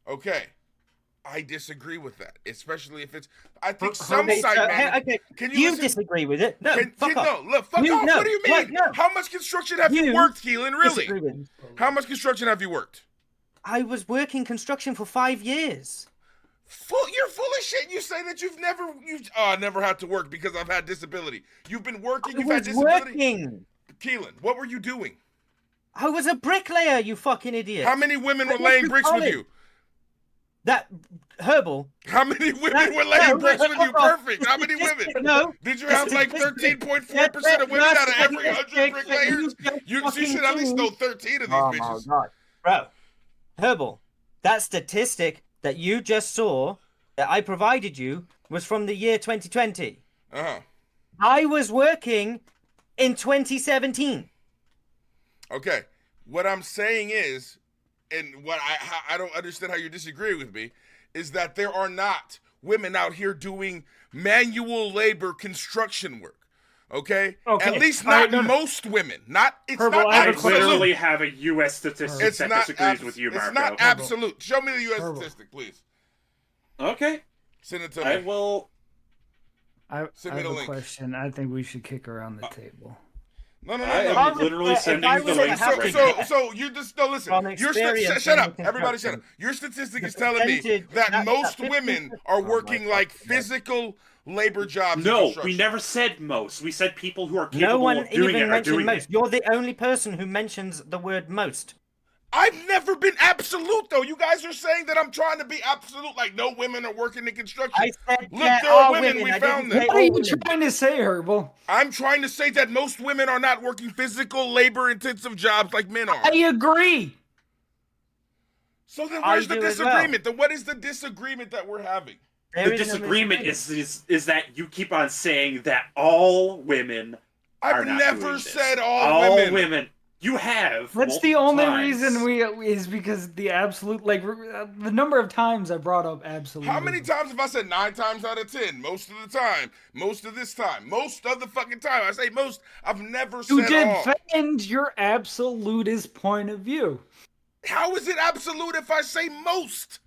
Okay. I disagree with that, especially if it's. I think some Okay, site so, man. okay, Can you listen? disagree with it? No, fuck off. No, look, fuck off. No, What do you mean? what? No. How much construction have you You worked, Keelan? Really? Disagree with it. How much construction have you worked? I was working construction for 5 years. You're full of shit. You say that you've never had to work because I've had disability. You've been working. You've had disability. Working. Keelan, what were you doing? I was a bricklayer. You fucking idiot. How many women were went laying to bricks with college. you? That herbal. How many women were laying bricks with you? Perfect. How many women? No. Did you have like 13.4% of women out of every 100 bricklayers? You should at least know 13 of these bitches. My God. Bro, herbal. That statistic that you just saw that I provided you was from the year 2020. Uh-huh. I was working in 2017. Okay. What I'm saying is, and what I don't understand how you disagree with me, is that there are not women out here doing manual labor construction work. Okay? At least not most women. It's Herbal, not I absolute. literally have a U.S. statistic that disagrees with you, Marco. It's not absolute. Show me the U.S. statistic, please. Okay. Send it to me. I will. I Send me have the a link. question. I think we should kick around the table. No. I am literally sending you the link right now. So you just no listen. Shut up, everybody. Shut up. Your statistic is telling me that most women are working like physical labor jobs. No, we never said most. We said people who are capable No one of doing even it are mentioned doing most. it. You're the only person who mentions the word most. I've never been absolute though. You guys are saying that I'm trying to be absolute, like no women are working in construction. I said Look, there there are are women. women. We I found didn't them. say What are all you women. trying to say, Herbal? I'm trying to say that most women are not working physical labor-intensive jobs like men are. I agree. So then where's the do as well. disagreement? Then what is the disagreement that we're having? There The is no disagreement disagreement. is that you keep on saying that all women are I've not never doing this. said all women. You have. That's the multiple only times. reason is because the absolute, like, the number of times I brought up absolute. How many times have I said 9 times out of 10? Most of the time. Most of this time. Most of the fucking time. I say most. I've never You said all. defend your absolutist point of view. How is it absolute if I say most?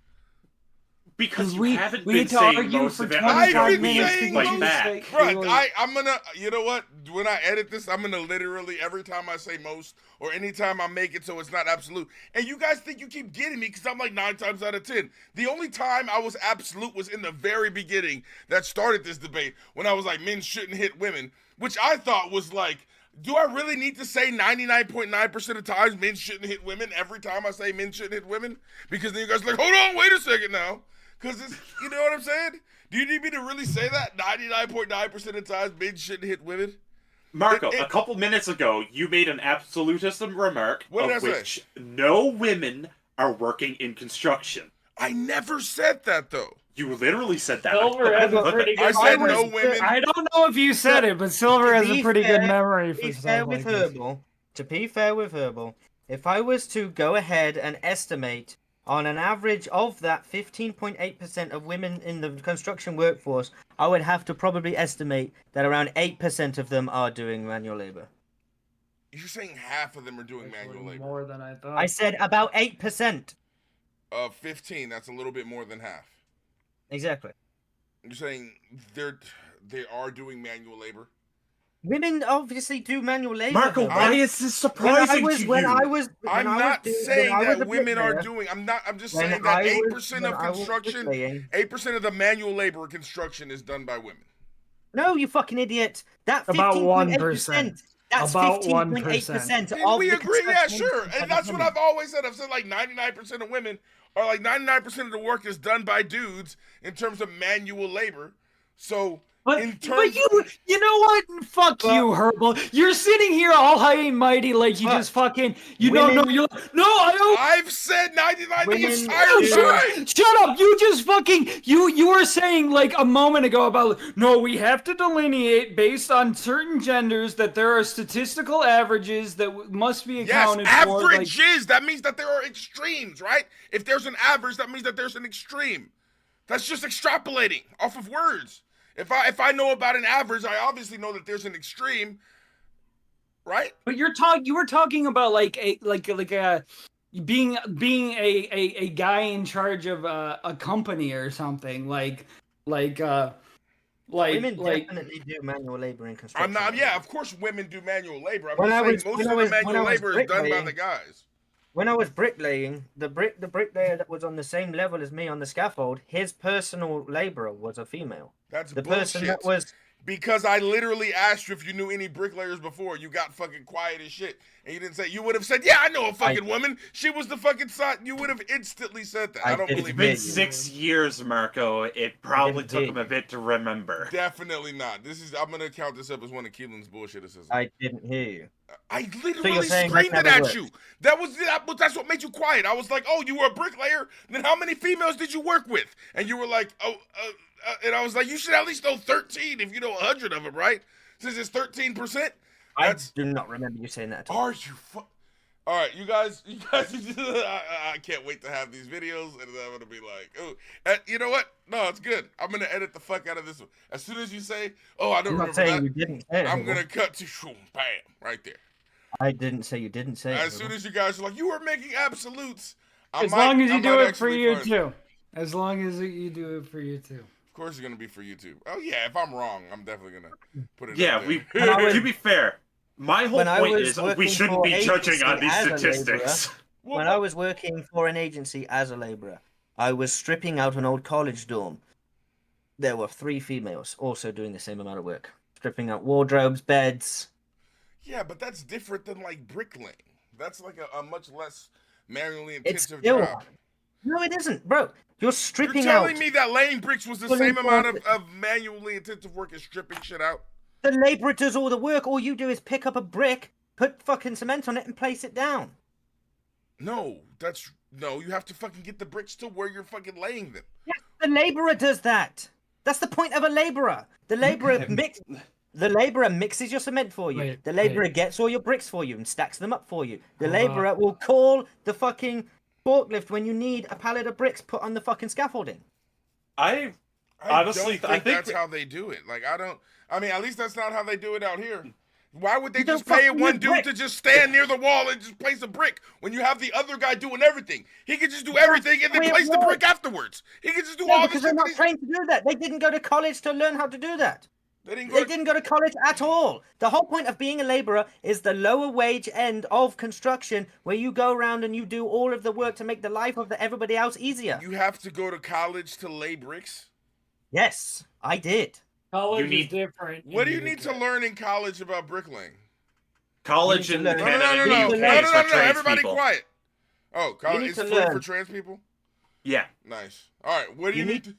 Because you we haven't we been had to saying argue most for of it. 25 I've been minutes saying to get most. you back. say- Bruh, I'm gonna, you know what? When I edit this, I'm gonna literally, every time I say most, or anytime I make it so it's not absolute, and you guys think you keep getting me because I'm like 9 times out of 10. The only time I was absolute was in the very beginning that started this debate, when I was like, men shouldn't hit women, which I thought was like, do I really need to say 99.9% of times men shouldn't hit women every time I say men shouldn't hit women? Because then you guys are like, hold on, wait a second now. Because it's, you know what I'm saying? Do you need me to really say that? 99.9% of times men shouldn't hit women? Marco, a couple minutes ago, you made an absolutist remark What did of I say? which no women are working in construction. I never said that, though. You literally said that. Silver has a pretty I good said memory. no women. I don't know if you said it, but Silver has a pretty good memory for stuff like this. To be fair with Herbal, if I was to go ahead and estimate on an average of that 15.8% of women in the construction workforce, I would have to probably estimate that around 8% of them are doing manual labor. You're saying half of them are doing manual labor. More than I thought. I said about 8%. Of 15, that's a little bit more than half. Exactly. You're saying they are doing manual labor? Women obviously do manual labor. Marco, though. why is this surprising to you? I'm not saying that women are doing. I'm just saying that 8% of construction, 8% of the manual labor in construction is done by women. No, you fucking idiot. That About 15.8%. That's About 15.8% And of we the agree, yeah, construction sure. industry And that's what women. I've always said. I've said like 99% of women, or like 99% of the work is done by dudes in terms of manual labor. So But in terms, you know what? Fuck you, Herbal. You're sitting here all high and mighty like you But just fucking. women- I don't. I've said 99 the Women entire do- time. Shut up! You just fucking you were saying like a moment ago about no, we have to delineate based on certain genders that there are statistical averages that must be Yes, accounted for. averages. That means that there are extremes, right? If there's an average, that means that there's an extreme. That's just extrapolating off of words. If I know about an average, I obviously know that there's an extreme, right? But you were talking about like a being a guy in charge of a company or something Women like definitely do manual labor in I'm construction. not. Yeah, of course, women do manual labor. I'm When just I saying was- most when I of the was- when I manual was labor is done by bricklaying- the guys. When I was bricklaying, the bricklayer that was on the same level as me on the scaffold, his personal laborer was a female. That's The bullshit. person that was Because I literally asked you if you knew any bricklayers before. You got fucking quiet as shit. And you didn't say, you would have said, yeah, I know a fucking woman. She was the fucking son. You would have instantly said that. I don't didn't believe hear it. It's been 6 years, Marco. It probably didn't took hear him a you. bit to remember. Definitely not. I'm going to count this up as one of Keelan's bullshit assessments. I didn't hear you. I literally saying screamed that it never at you. That's what made you quiet. I was like, oh, you were a bricklayer? Then how many females did you work with? And you were like, and I was like, you should at least know 13 if you know 100 of them, right? Since it's 13%. I do not remember you saying that at all. Are you all right, you guys, I can't wait to have these videos, and I'm going to be like, oh, you know what? No, it's good. I'm going to edit the fuck out of this one. As soon as you say, oh, I don't I'm remember not saying that, you didn't say it. I'm Hugo. going to cut to, shoom, bam, right there. I didn't say you didn't say it. As soon as you guys are like, you were making absolutes. as long as you do it for actually you find- too. As long as you do it for you too. Of course, it's gonna be for YouTube. Oh yeah, if I'm wrong, I'm definitely gonna put it. Yeah, out we. there. To be fair, my whole When I point was is we working shouldn't for be judging on these agency as a statistics. When I was working for an agency as a labourer, I was stripping out an old college dorm. There were 3 females also doing the same amount of work. Stripping out wardrobes, beds. Yeah, but that's different than like bricklaying. That's like a much less manually It's intensive still... job. No, it isn't, bro. You're stripping You're telling out... me that laying bricks was the Pulling same amount forward- of manually intensive work as stripping shit out? The labourer does all the work. All you do is pick up a brick, put fucking cement on it, and place it down. No, you have to fucking get the bricks to where you're fucking laying them. Yes, the labourer does that. That's the point of a labourer. The labourer mixes your cement for you. Wait, The labourer wait. gets all your bricks for you and stacks them up for you. The Hold labourer will call the fucking forklift when you need a pallet of bricks put on the fucking scaffolding. I I Honestly, don't I think think that's how they do it. Like, I mean, at least that's not how they do it out here. Why would they You just don't pay fucking one need dude brick. to just stand near the wall and just place a brick when you have the other guy doing everything? He could just do everything and then way it place the works. brick afterwards. He could just do No, all because this they're shit. not trained to do that. They didn't go to college to learn how to do that. They didn't go They to- didn't go to college at all. The whole point of being a labourer is the lower wage end of construction, where you go around and you do all of the work to make the life of everybody else easier. You have to go to college to lay bricks? Yes, I did. College You is different. What do in you the need UK. to learn in college about bricklaying? college You in need to learn- Canada, No, the UK is for trans everybody people. quiet. Oh, college need is to free for learn. trans people? Yeah. Nice. All right, what do you You need to...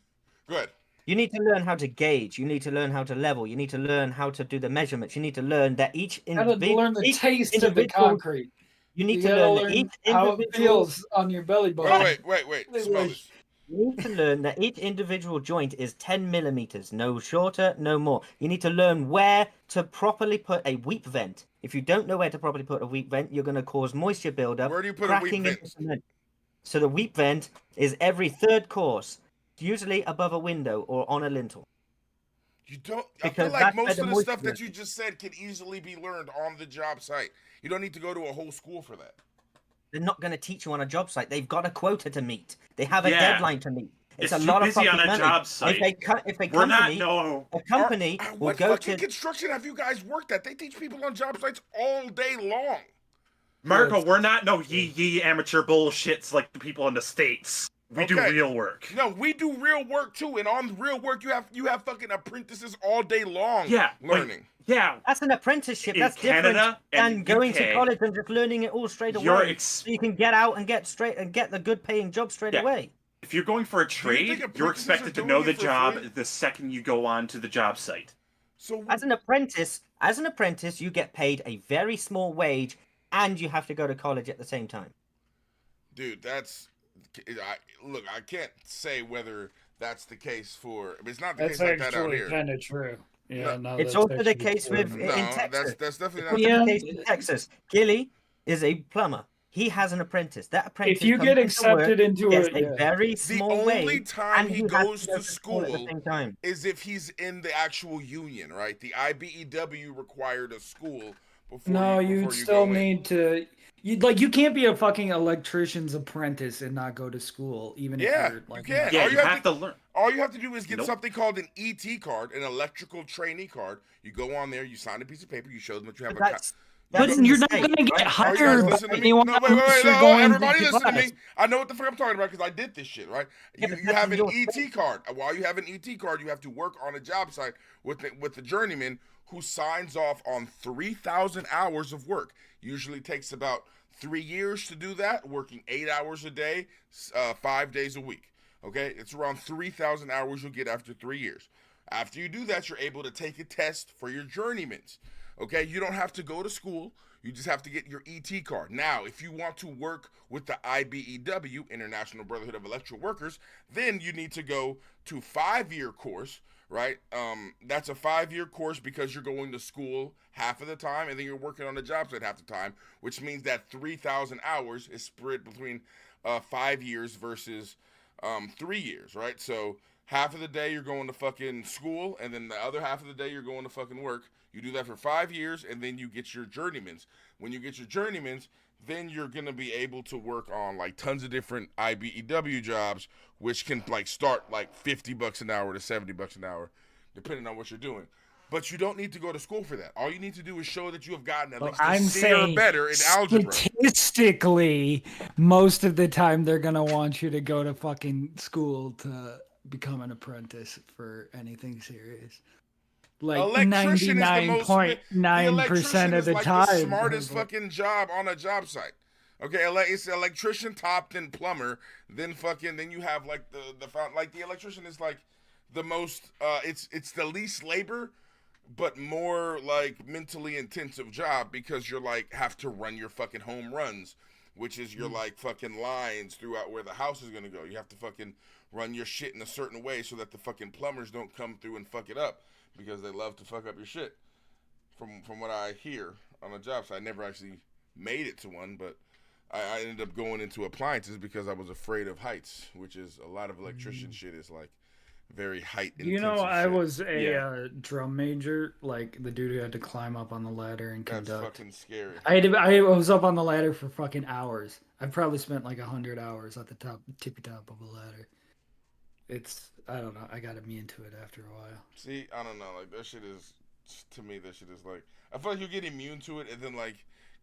Go ahead. You need to learn how to gauge. You need to learn how to level. You need to learn how to do the measurements. You need to learn that each You gotta learn the each taste of the individual- concrete. You need You to gotta learn that learn each how it individual. feels on your belly button. Wait. Smell this. You need to learn that each individual joint is 10 millimeters, no shorter, no more. You need to learn where to properly put a weep vent. If you don't know where to properly put a weep vent, you're going to cause moisture buildup. Where do you put a weep cracking vent? into cement. So the weep vent is every third course, usually above a window or on a lintel. You don't... I feel Because like that's where most the of the stuff moisture that you just said can easily be learned on the job site. You don't need to go to a whole school for that. They're not going to teach you on a job site. They've got a quota to meet. They have a Yeah. deadline to meet. It's a too lot of busy fucking on a money. job site. If a We're not company, no. a company will What go fucking to. construction have you guys worked at? They teach people on job sites all day long. Marco, we're not no yee amateur bullshits like the people in the States. We do Okay. real work. No, we do real work too, and on real work you have fucking apprentices all day long. Yeah. learning. Yeah. That's an apprenticeship. In That's Canada different and than going to UK, college and just learning it all straight You're away. So you can get out and get the good paying job straight Yeah. away. if you're going for a you think trade, you're apprentices expected are to doing know it the for job free? the second you go on to the job site. So As an apprentice, you get paid a very small wage, and you have to go to college at the same time. dude, look, I can't say whether that's the case for. I mean, it's not the That's case like that out actually here. kind of true. Yeah, no, It's that's also the actually case true. with No, in Texas. that's definitely It's not. also Yeah. the case in Texas. Gilly is a plumber. He has an apprentice. That apprentice, If you comes get into work, accepted into gets it, a yeah. very The small only wage, time and he has goes go to at school the same time. is if he's in the actual union, right? The IBEW required a school before. No, you you'd go still in. need to. You can't be a fucking electrician's apprentice and not go to school, even if Yeah, you're like you can. Yeah, All you have to learn. All you have to do is get Nope. something called an ET card, an electrical trainee card. You go on there, you sign a piece of paper, you show them that you have That's But that's you're not insane. gonna get Are you guys hired by listening to me? anyone No, wait, unless you're no, going everybody to listen to class. me. I know what the fuck I'm talking about because I did this shit, right? Yeah, You, but you have an that's ET card. While you have an ET card, you have to work on a job site with the journeyman who signs off on 3,000 hours of work. Usually takes about 3 years to do that, working 8 hours a day, 5 days a week. Okay, it's around 3,000 hours you'll get after 3 years. After you do that, you're able to take a test for your journeymans. Okay, you don't have to go to school. You just have to get your ET card. Now, if you want to work with the IBEW, International Brotherhood of Electrical Workers, then you need to go to 5-year course, right? That's a 5-year course because you're going to school half of the time and then you're working on the job site half the time, which means that 3,000 hours is spread between 5 years versus 3 years, right? So half of the day you're going to fucking school and then the other half of the day you're going to fucking work. You do that for 5 years and then you get your journeymans. When you get your journeymans, then you're going to be able to work on like tons of different IBEW jobs, which can like start like $50 an hour to $70 an hour, depending on what you're doing. But you don't need to go to school for that. All you need to do is show that you have gotten at least a I'm C or saying better in algebra. statistically, most of the time they're gonna want you to go to fucking school to become an apprentice for anything serious. Like Electrician is the most. The 99.9% electrician of is the like time. the smartest fucking job on a job site. Okay, it's electrician top, then plumber, then you have like the electrician is like the most. It's the least labor, but more like mentally intensive job because you're like have to run your fucking home runs, which is your like fucking lines throughout where the house is gonna go. You have to fucking run your shit in a certain way so that the fucking plumbers don't come through and fuck it up because they love to fuck up your shit. From what I hear on a job site, I never actually made it to one, but I ended up going into appliances because I was afraid of heights, which is a lot of electrician shit is like very height intensive. You know, I shit. was a drum major, like the dude who had to climb up on the ladder and That's conduct. fucking scary. I was up on the ladder for fucking hours. I probably spent like 100 hours at the tippy top of a ladder. I don't know. I got immune to it after a while. See, I don't know. Like that shit is, to me, that shit is like. I feel like you get immune to it, and then like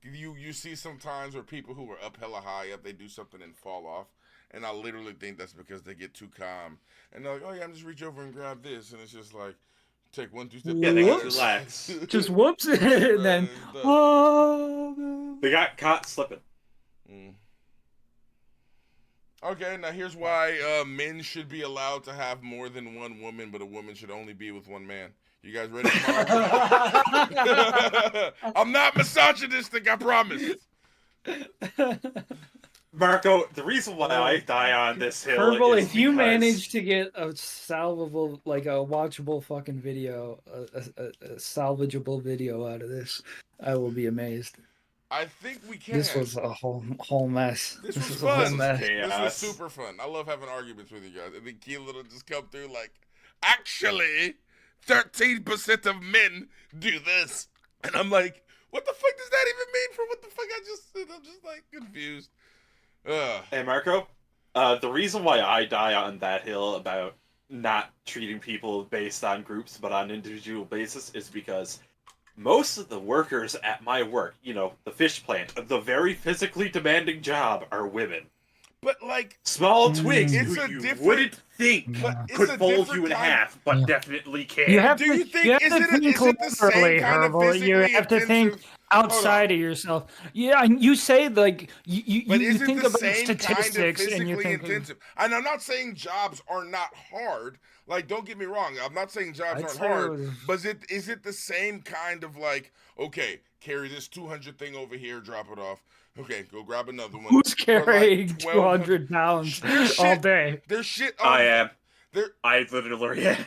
you see sometimes where people who are up hella high up, they do something and fall off, and I literally think that's because they get too calm, and they're like, oh yeah, I'm just reach over and grab this, and it's just like take 1, 2 steps. Yeah, they got Whoops. relax. Just whoops, and then They got caught slipping. Okay, now here's why men should be allowed to have more than one woman, but a woman should only be with one man. You guys ready for my I'm not misogynistic, I promise. Marco, the reason why I die on this hill Herbal, is if you because- manage to get a salvable, like a watchable fucking video, a salvageable video out of this, I will be amazed. I think we can. This was a whole mess. This was a whole fun. mess. This was Chaos. super fun. I love having arguments with you guys. And then Keelan will just come through like, actually, 13% of men do this. And I'm like, what the fuck does that even mean for what the fuck I just said? I'm just like confused. Hey, Marco, the reason why I die on that hill about not treating people based on groups but on individual basis is because most of the workers at my work, the fish plant, the very physically demanding job, are women. But like Small twigs it's who a you different- wouldn't think but it's could a fold different you in kind- half, but definitely can. You have Do to, you think- you have is to it- think is it the same laterally, kind of Herbal. You physically have to think intensive- outside of yourself. Yeah, and you say like you But you isn't think the about same kind of statistics and physically you think intensive? And I'm not saying jobs are not hard. Like, don't get me wrong. I'm not saying jobs I'd aren't say it hard. was- But is it the same kind of like, okay, carry this 200 thing over here, drop it off. Okay, go grab another one. Who's For, like, carrying 1,200 200 pounds There's all shit- day? There's shit. I am. There, I literally am.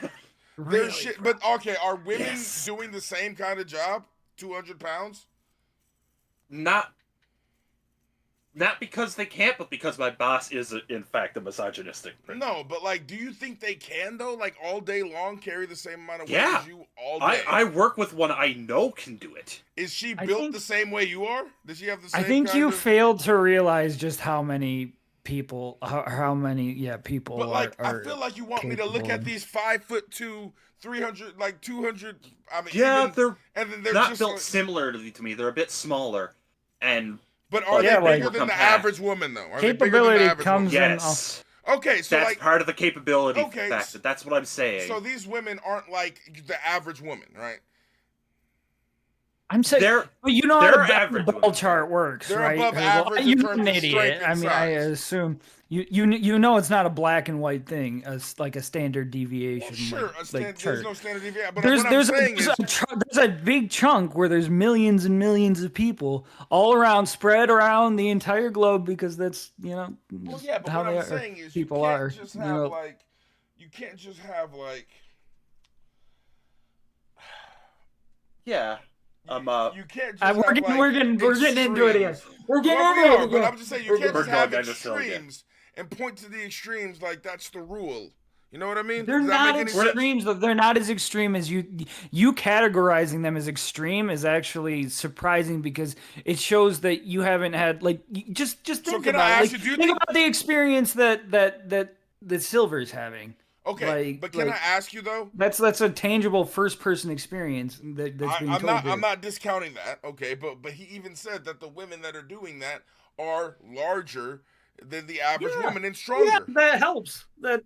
there's shit. But okay, are women Yes. doing the same kind of job? 200 pounds? Not Not because they can't, but because my boss is, in fact, a misogynistic prick. No, but like, do you think they can though? Like all day long, carry the same amount of weight Yeah. as you all day? I work with one I know can do it. Is she I built think- the same way you are? Does she have the same? I think kind you of... failed to realize just how many people, how many, people But like, are I feel like you want me to look capable at of- these 5'2", 300, like 200. I mean, Yeah, even, they're and then they're not just built like, similar to me. They're a bit smaller, and But are Yeah, they like- bigger than the compact. average woman though? Are they bigger than Capability the average comes woman? in- yes, Okay, so that's like, part of the capability Okay, factor. That's what I'm saying. so these women aren't like the average woman, right? I'm saying, They're but you know they're how average the ball women. chart works, They're right? above Herbal? average in You're terms an of idiot. strength and I mean, I size. assume you know it's not a black and white thing, like a standard deviation. Well, sure, like there's chart. no standard deviation. But There's what I'm saying there's, is, there's a big chunk where there's millions and millions of people all around, spread around the entire globe, because that's well, yeah, but how what they I'm are. saying is, People you can't are, just you have know. like, you can't just have like. yeah. You can't just have, We're getting like, we're getting into it again. extremes. We're getting Well, we into are, it but again. I'm just saying you We're can't getting- just have Bird dog dinosaur again. extremes and point to the extremes like that's the rule. You know what I mean? They're Does that not make any sense? extremes, though. They're not as extreme as you categorizing them as extreme is actually surprising, because it shows that you haven't had, like, just think can I about ask it. you, do you think think- about the experience that Silver's having. Okay, Like- but can like- I ask you though? That's a tangible first person experience that's being I'm told not. here. I'm not discounting that. Okay, but he even said that the women that are doing that are larger than the average Yeah. woman and stronger. Yeah, that helps. That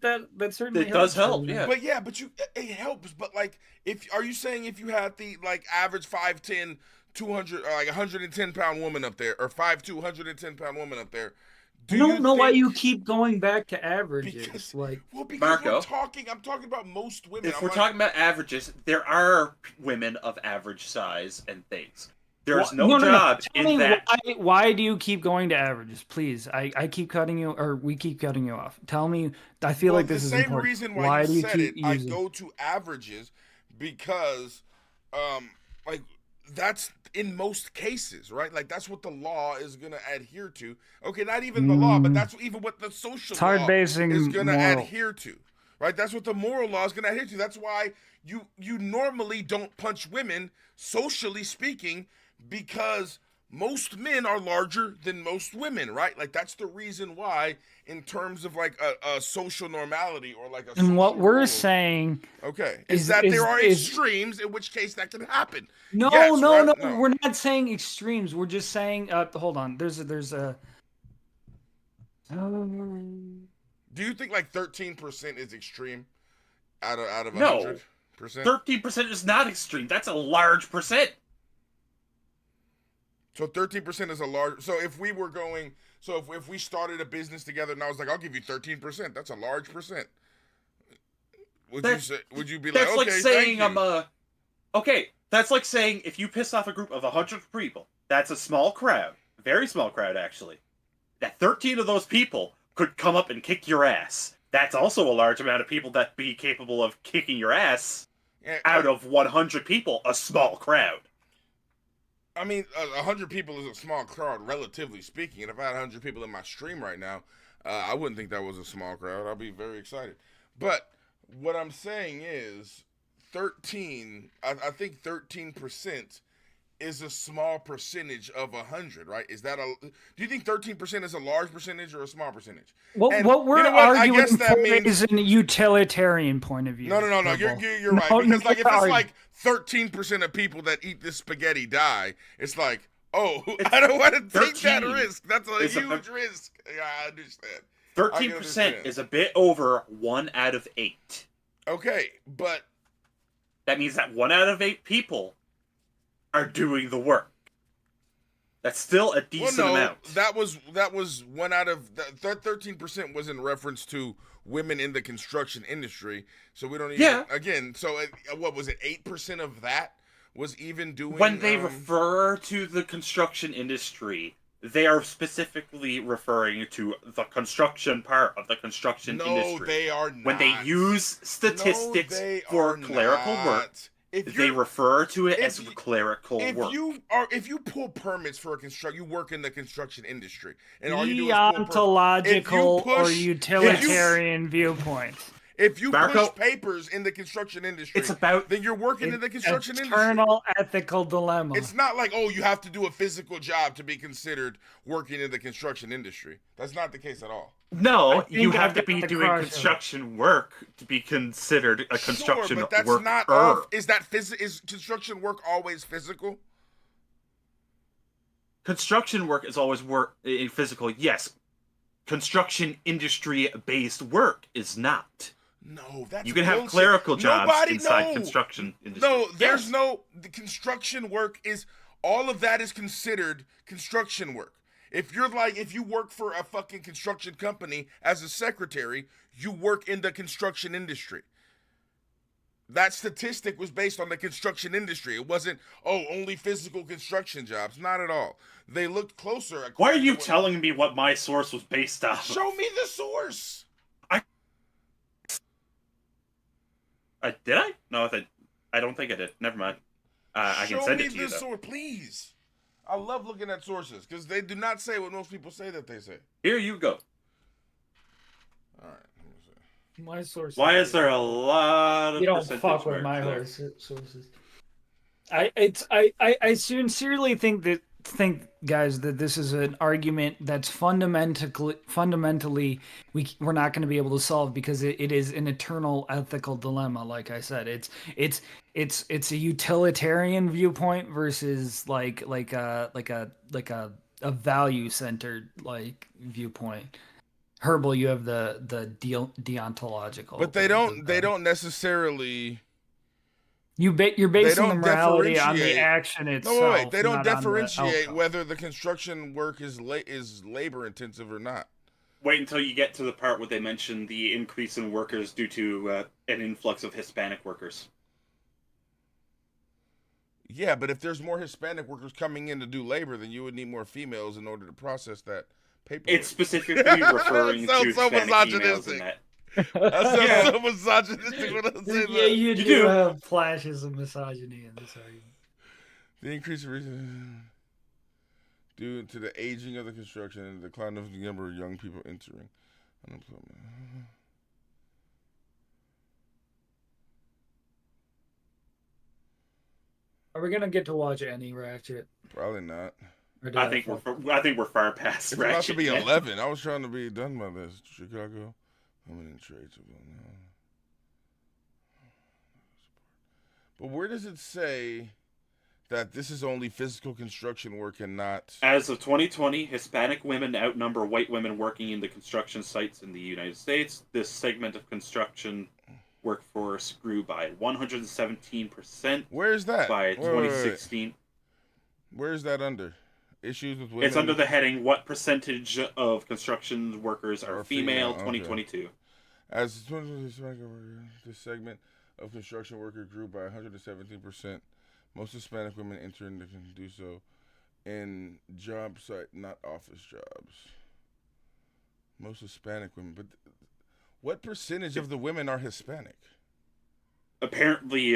certainly It does helps. help, yeah. But yeah, but it helps. But like, are you saying if you had the like average 5'10", 200 or like 110-pound woman up there, or 5'2", 110-pound woman up there? I don't know why think- you keep going back to averages. Because, Like, well, because Marco, I'm talking about most women. If I'm we're like, talking about averages, there are women of average size and things. There's no, no job Tell me in that. why do you keep going to averages? Please, I keep cutting you, or we keep cutting you off. Tell me. I feel like this the is same important. reason why do you you said it. keep I using? go to averages because, like that's in most cases, right? Like that's what the law is gonna adhere to. Okay, not even the law, but that's even what the social It's hard law basing is gonna moral. adhere to, right? That's what the moral law is gonna adhere to. That's why you normally don't punch women, socially speaking, because most men are larger than most women, right? Like that's the reason why, in terms of like a social normality or like a. And what social we're rule, saying. okay, is- is that there are is- extremes, in which case that can happen. No, Yes, no, right? no, we're not saying extremes. We're just saying. Hold on. There's a. Do you think like 13% is extreme out of No. 100%? 13% is not extreme. That's a large percent. So 13% is a large. So if we were going, so if we started a business together and I was like, I'll give you 13%, that's a large percent. Would That's- you say? Would you be like, That's okay, like saying thank you. I'm a. Okay, that's like saying if you piss off a group of 100 people, that's a small crowd, very small crowd actually. That 13 of those people could come up and kick your ass. That's also a large amount of people that be capable of kicking your ass Yeah, out of 100 people, a small crowd. I mean, 100 people is a small crowd, relatively speaking. And if I had 100 people in my stream right now, I wouldn't think that was a small crowd. I'd be very excited. But what I'm saying is, 13. I think 13% is a small percentage of 100, right? Is that a? Do you think 13% is a large percentage or a small percentage? And What we're you know what? I arguing guess that for means- is a utilitarian point of view. No. Herbal. You're right. No, Because like if no, it's like 13% of people that eat this spaghetti die, it's like, oh, It's I don't want to take that 13. risk. That's a It's a- huge risk. Yeah, I understand. 13% understand. is a bit over 1 out of 8. Okay, but That means that 1 out of 8 people are doing the work. That's still a decent amount. that was 1 out of that 13% was in reference to women in the construction industry. So we don't even Yeah. again. So what was it? 8% of that was even doing When they refer to the construction industry, they are specifically referring to the construction part of the construction No, industry. they are not. When they use statistics No, they for are clerical work, not. they refer to it as clerical work. If you pull permits for you work in the construction industry, and all you do is pull Deontological or utilitarian viewpoints. If you Marco, push papers in the construction industry, then you're working in the construction industry. Eternal ethical dilemma. It's not like, oh, you have to do a physical job to be considered working in the construction industry. That's not the case at all. No, you have to be doing construction work to be considered a construction worker. But that's not all. Is construction work always physical? Construction work is always physical, yes. Construction industry-based work is not. No, that's you can bullshit. have clerical jobs inside construction industry. No, there's the construction work is all of that is considered construction work. If you work for a fucking construction company as a secretary, you work in the construction industry. That statistic was based on the construction industry. It wasn't, only physical construction jobs. Not at all. They looked closer. Why are you telling me what my source was based on? Show me the source. Did I? No, I don't think I did. Never mind. I can send it to you, though. Source, please. I love looking at sources because they do not say what most people say that they say. Here you go. All right. Let me see. My source. Why is there a lot of? You don't fuck with my sources. I sincerely think, guys, that this is an argument that's fundamentally we're not going to be able to solve because it is an eternal ethical dilemma. Like I said, it's a utilitarian viewpoint versus like a value centered viewpoint. Herbal, you have the deontological, but they don't necessarily. You're basing the morality on the action itself. No, wait. They don't differentiate whether the construction work is labor intensive or not. Wait until you get to the part where they mention the increase in workers due to an influx of Hispanic workers. Yeah, but if there's more Hispanic workers coming in to do labor, then you would need more females in order to process that paperwork. It's specifically referring to Hispanic females in that. That sounds so misogynistic when I say that. Yeah, you do have flashes of misogyny in this argument. The increase of reason due to the aging of the construction and the decline of the number of young people entering unemployment. Are we gonna get to watch any Ratchet? Probably not. I think we're far past Ratchet. It's about to be 11. I was trying to be done by this. Chicago. I'm in trades. But where does it say that this is only physical construction work and not... As of 2020, Hispanic women outnumber white women working in the construction sites in the United States. This segment of construction workforce grew by 117%. Where is that? By 2016. Where is that under? Issues with women? It's under the heading, what percentage of construction workers are female, 2022. Okay. As this segment of construction worker grew by 117%. Most Hispanic women entering can do so in job site, not office jobs. Most Hispanic women. But what percentage of the women are Hispanic? Apparently,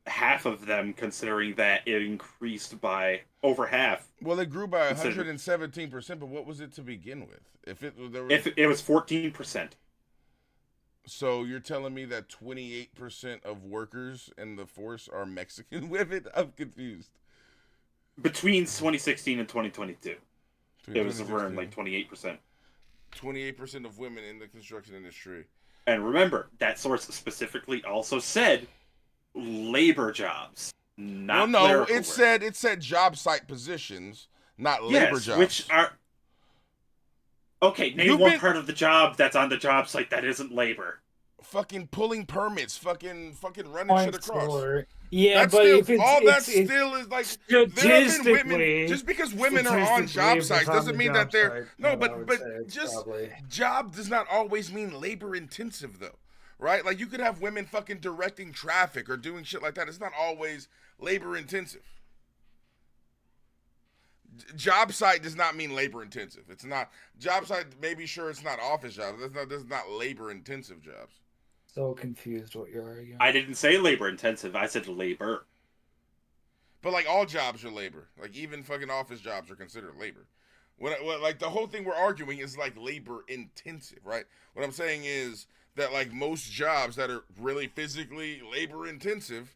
half of them, considering that it increased by over half. Well, it grew by 117%, but what was it to begin with? If it was 14%. So you're telling me that 28% of workers in the force are Mexican women? I'm confused. Between 2016 and 2022, it was around like 28%. 28% of women in the construction industry. And remember, that source specifically also said labor jobs, not clerical work. It said job site positions, not labor jobs. Which are okay. Name one part of the job that's on the job site that isn't labor. Fucking pulling permits, fucking running shit across. Yeah, that's but still, if it's all that it's still is like statistically, there have been women. Just because women are on job sites doesn't mean that they're but just probably. Job does not always mean labor intensive though, right? Like you could have women fucking directing traffic or doing shit like that. It's not always labor intensive. Job site does not mean labor intensive. It's not job site. Maybe sure it's not office jobs. That's not labor intensive jobs. So confused what you're arguing. I didn't say labor intensive. I said labor. But like all jobs are labor. Like even fucking office jobs are considered labor. What like the whole thing we're arguing is like labor intensive, right? What I'm saying is that like most jobs that are really physically labor intensive,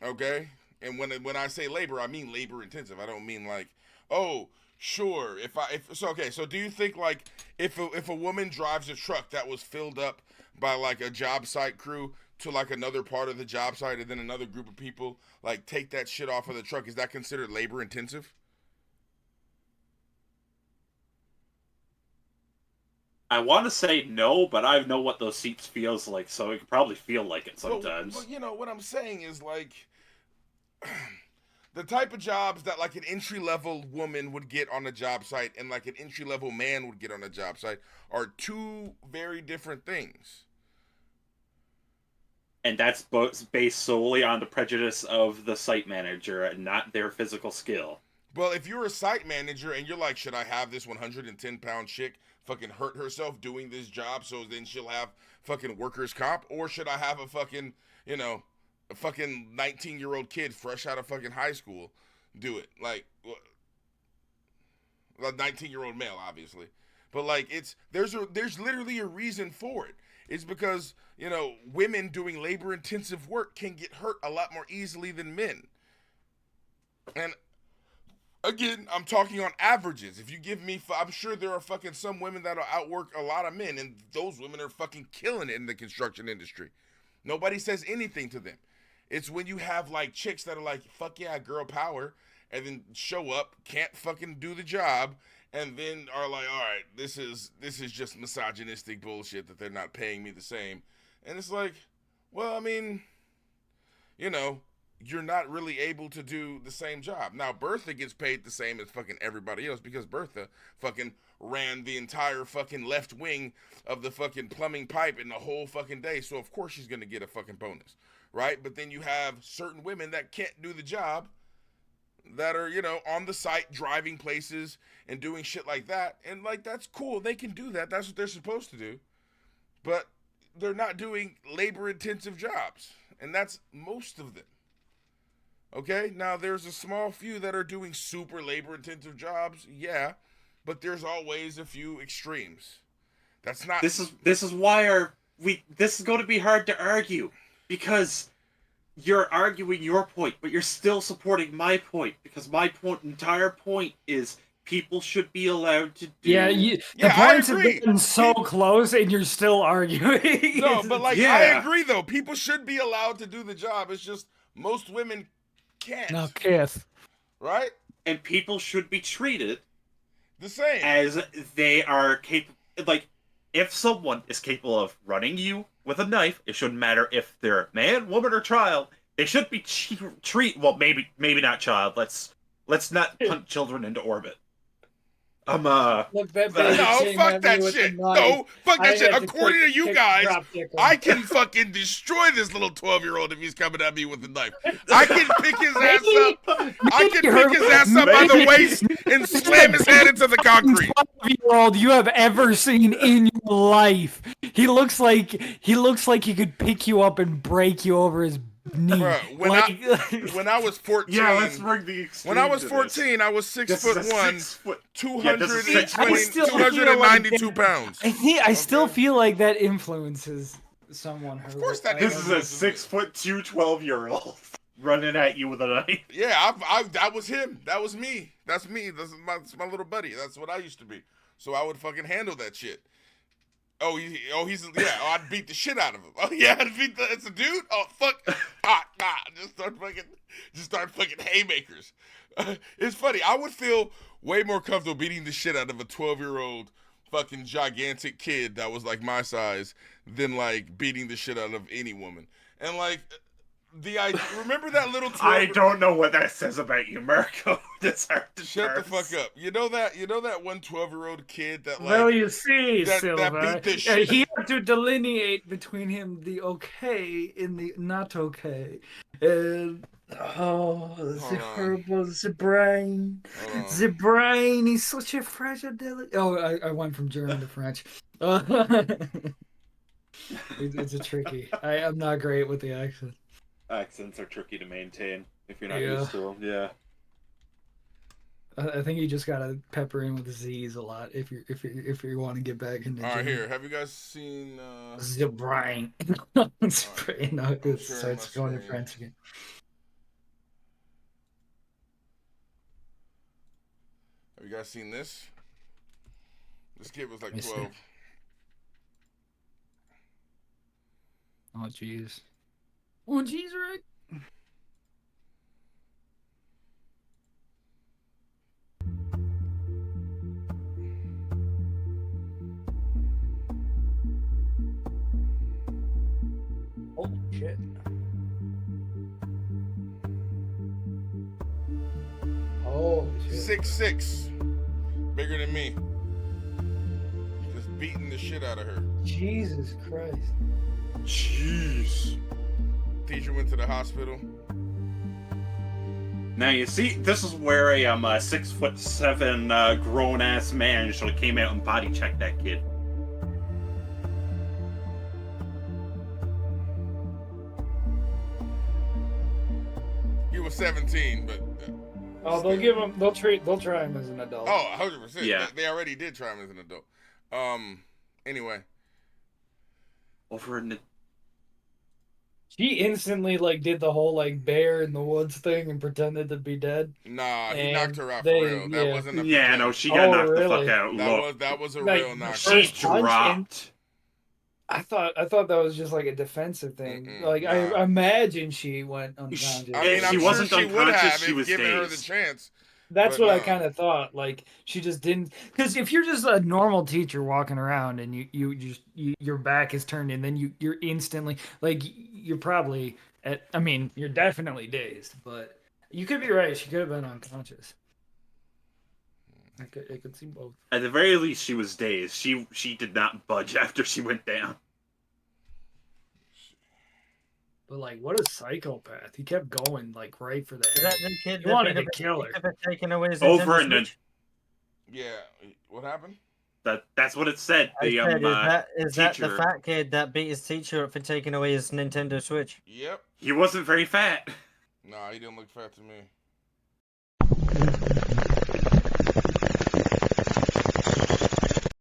okay? And when I say labor, I mean labor intensive. I don't mean like, oh, sure. So do you think like if a woman drives a truck that was filled up by like a job site crew to like another part of the job site and then another group of people like take that shit off of the truck, is that considered labor intensive? I want to say no, but I know what those seats feels like, so it could probably feel like it sometimes. But you know what I'm saying is like the type of jobs that like an entry-level woman would get on a job site and like an entry-level man would get on a job site are two very different things. And that's based solely on the prejudice of the site manager and not their physical skill. Well, if you're a site manager and you're like, should I have this 110-pound chick fucking hurt herself doing this job so then she'll have fucking workers' comp? Or should I have a fucking, you know, a fucking 19-year-old kid fresh out of fucking high school do it? Like, a 19-year-old male, obviously. But like, there's literally a reason for it. It's because, you know, women doing labor-intensive work can get hurt a lot more easily than men. And again, I'm talking on averages. If you give me, I'm sure there are fucking some women that'll outwork a lot of men, and those women are fucking killing it in the construction industry. Nobody says anything to them. It's when you have like chicks that are like, fuck yeah, girl power, and then show up, can't fucking do the job, and then are like, all right, this is just misogynistic bullshit that they're not paying me the same. And it's like, well, I mean, you know, you're not really able to do the same job. Now, Bertha gets paid the same as fucking everybody else because Bertha fucking ran the entire fucking left wing of the fucking plumbing pipe in the whole fucking day. So, of course, she's going to get a fucking bonus, right? But then you have certain women that can't do the job that are, you know, on the site driving places and doing shit like that. And, like, that's cool. They can do that. That's what they're supposed to do. But they're not doing labor-intensive jobs. And that's most of them. Okay, now there's a small few that are doing super labor-intensive jobs, yeah, but there's always a few extremes. That's not. This is why this is going to be hard to argue because you're arguing your point, but you're still supporting my point because my entire point is people should be allowed to do. Yeah, the points have been so close, and you're still arguing. No, but like I agree though. People should be allowed to do the job. It's just most women can't. No kiss. Right? And people should be treated the same as they are capable. Like, if someone is capable of running you with a knife, it shouldn't matter if they're man, woman, or child. They should be well, maybe not child. Let's not punt children into orbit. No, fuck that shit. No, fuck that shit. According to you guys, I can fucking destroy this little 12-year-old if he's coming at me with a knife. I can pick his ass up. I can pick his ass up by the waist and slam his head into the concrete. 12-year-old you have ever seen in your life. He looks like he could pick you up and break you over his knee. Bruh, when I was 14, yeah, let's bring the extreme. When I was 14, I was 6'1", 292 pounds. I still feel like that influences someone. Of course that This is a 6'2", 12-year-old running at you with a knife. Yeah, that was him. That was me. That's me. That's my little buddy. That's what I used to be. So I would fucking handle that shit. I'd beat the shit out of him. Oh yeah, it's a dude. Oh fuck, just start fucking haymakers. It's funny. I would feel way more comfortable beating the shit out of a 12-year-old fucking gigantic kid that was like my size than like beating the shit out of any woman. And like remember that little 12? I don't know what that says about you, Marco. That's hard to shut the fuck up. You know that one 12-year-old kid that like. Well, you see, Silva, that beat the shit. He had to delineate between him the okay and the not okay. The horrible, the brain, he's such a fragile. I went from German to French. It's a tricky. I'm not great with the accent. Accents are tricky to maintain if you're not Yeah. used to them. Yeah. I think you just gotta pepper in with Z's a lot if you want to get back into. All right, here. Have you guys seen? The brain. It's pretty not good. Starts going to French again. Have you guys seen this? This kid was like Let me see. 12. Oh jeez. Oh jeez, Rick. Holy shit. Holy shit. 6'6", bigger than me. Just beating the shit out of her. Jesus Christ. Jeez. Teacher went to the hospital. Now you see, this is where a 6'7" grown ass man should have came out and body checked that kid. He was 17, but. Oh, they'll try him as an adult. Oh, 100%. Yeah. They already did try him as an adult. Anyway. Over in the... She instantly did the whole bear in the woods thing and pretended to be dead. Nah, he And knocked her out they- for real. That yeah. wasn't a Yeah, no, she got knocked the really? fuck out. Look, that was a Like, real knock. she first punch dropped. I thought that was just a defensive thing. Nah. I imagine she went unconscious. I mean, She I'm wasn't sure she would unconscious, have she if was given her the dazed. chance. That's but what I no. kind of thought. She just didn't. Because if you're just a normal teacher walking around and your back is turned and then you're instantly you're probably you're definitely dazed. But you could be right. She could have been unconscious. I could see both. At the very least, she was dazed. She did not budge after she went down. But what a psychopath! He kept going right for the Is head. that the kid He that wanted beat to up kill her. teacher for taking away his Over Nintendo in the... Switch? Yeah. What happened? That's what it said. I The said, is that the teacher... fat kid that beat his teacher up for taking away his Nintendo Switch? Yep. He wasn't very fat. Nah, he didn't look fat to me.